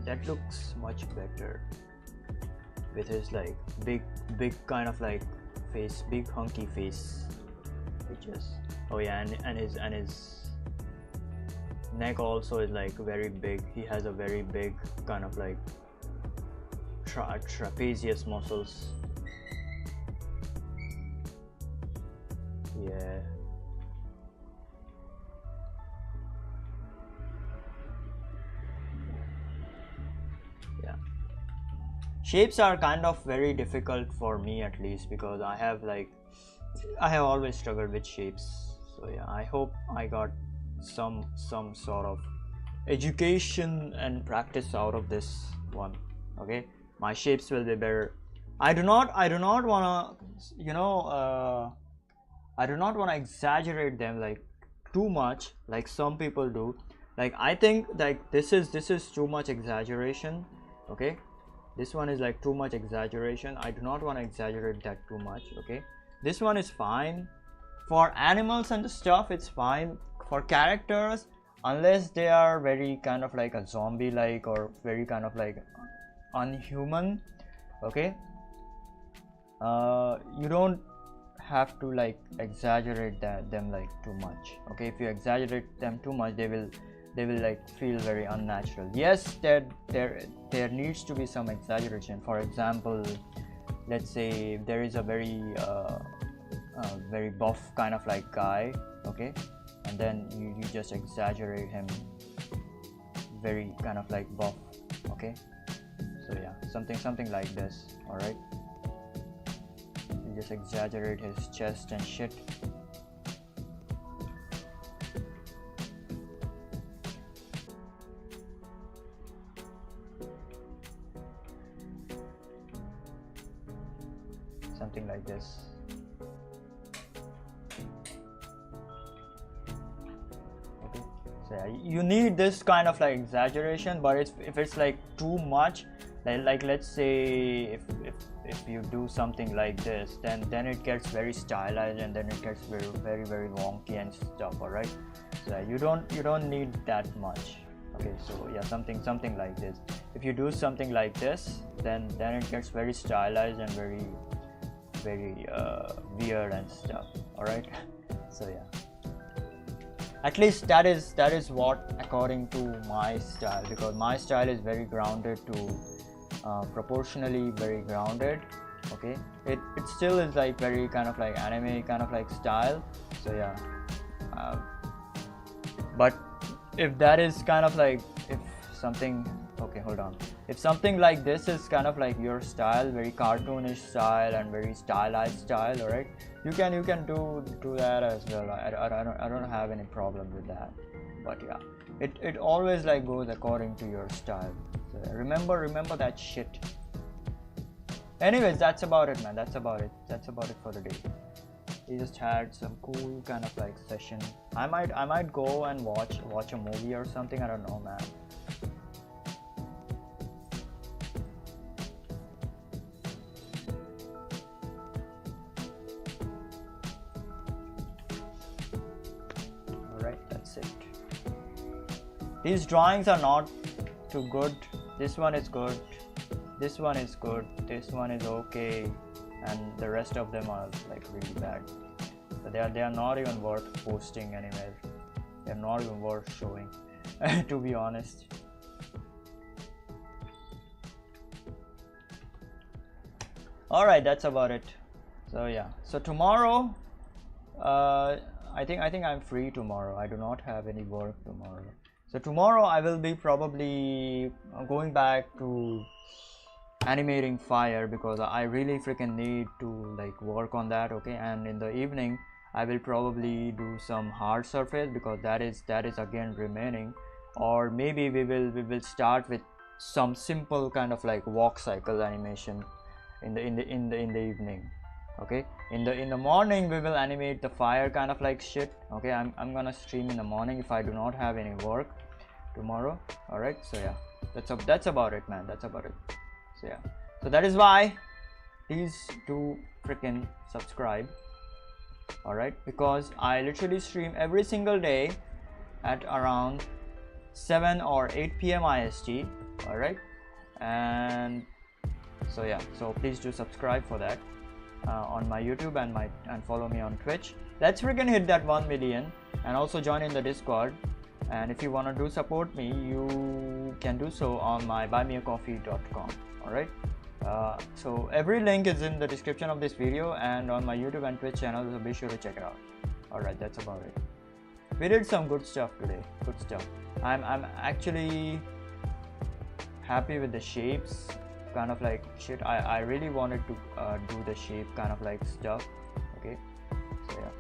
That looks much better with his like big kind of like face, big hunky face features. Oh yeah, and his neck also is like very big. He has a very big kind of like trapezius muscles. Yeah. Shapes are kind of very difficult for me, at least, because I have always struggled with shapes. So yeah, I hope I got some sort of education and practice out of this one. Okay, my shapes will be better. I do not wanna, you know, I do not wanna exaggerate them like too much, like some people do. Like I think like this is too much exaggeration. Okay, this one is like too much exaggeration. I do not want to exaggerate that too much. Okay, this one is fine for animals and stuff. It's fine for characters, unless they are very kind of like a zombie like, or very kind of like unhuman. Okay, you don't have to like exaggerate them like too much. Okay, if you exaggerate them too much, they will like feel very unnatural. Yes, there needs to be some exaggeration. For example, let's say there is a very very buff kind of like guy, okay, and then you just exaggerate him very kind of like buff. Okay, so yeah, something like this. All right, you just exaggerate his chest and shit. Something like this. Okay, so yeah, you need this kind of like exaggeration, but if it's like too much, like let's say if you do something like this, then it gets very stylized, and then it gets very wonky and stuff. All right, so yeah, you don't need that much. Okay, so yeah, something like this. If you do something like this, then it gets very stylized and very weird and stuff. All right, so yeah, at least that is what according to my style, because my style is very grounded to proportionally very grounded. Okay, it still is like very kind of like anime kind of like style. So yeah, but if that is kind of like, if something, okay, hold on, if something like this is kind of like your style, very cartoonish style and very stylized style, all right, you can do that as well. I don't have any problem with that. But yeah, it always like goes according to your style. So remember that shit. Anyways, that's about it, man. That's about it for the day. We just had some cool kind of like session. I might go and watch a movie or something. I don't know, man. These drawings are not too good. This one is good, this one is good, this one is okay, and the rest of them are like really bad. So they are not even worth posting anywhere. They're not even worth showing to be honest. Alright, that's about it. So yeah, so tomorrow I think I'm free tomorrow. I do not have any work tomorrow. So tomorrow I will be probably going back to animating fire, because I really freaking need to like work on that. Okay, and in the evening I will probably do some hard surface, because that is again remaining. Or maybe we will start with some simple kind of like walk cycle animation in the evening. Okay, in the morning we will animate the fire kind of like shit. Okay, I'm gonna stream in the morning if I do not have any work tomorrow. All right, so yeah, that's about it, man. That's about it. So yeah, so that is why please do freaking subscribe. All right, because I literally stream every single day at around 7 or 8 p.m. IST. All right, and so yeah, so please do subscribe for that on my YouTube and follow me on Twitch. Let's freaking hit that 1 million, and also join in the Discord. And if you want to do support me, you can do so on my buymeacoffee.com. all right, so every link is in the description of this video and on my YouTube and Twitch channel, so be sure to check it out. All right, that's about it. We did some good stuff today. Good stuff. I'm actually happy with the shapes kind of like shit. I really wanted to do the shape kind of like stuff. Okay, so yeah,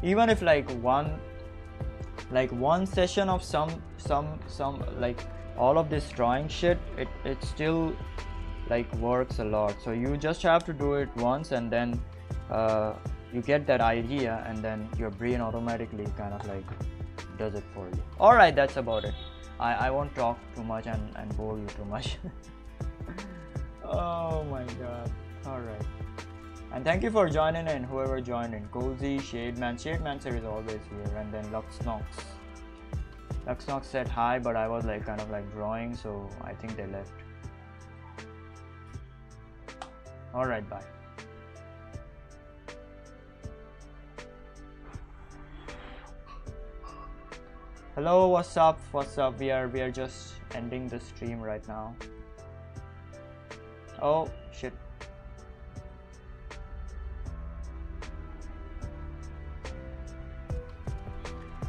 even if like one session of some like all of this drawing shit, it still like works a lot. So you just have to do it once, and then you get that idea, and then your brain automatically kind of like does it for you. All right, that's about it. I won't talk too much and bore you too much. Oh my god. All right, and thank you for joining in, whoever joined in. Cozy, Shademancer is always here, and then Luxnox said hi, but I was like kind of like drawing, so I think they left. All right, bye. Hello, what's up? We are just ending the stream right now. Oh shit.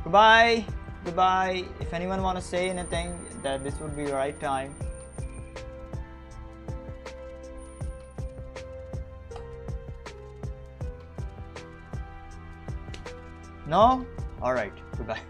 Goodbye. If anyone want to say anything, that this would be the right time. No? All right, goodbye.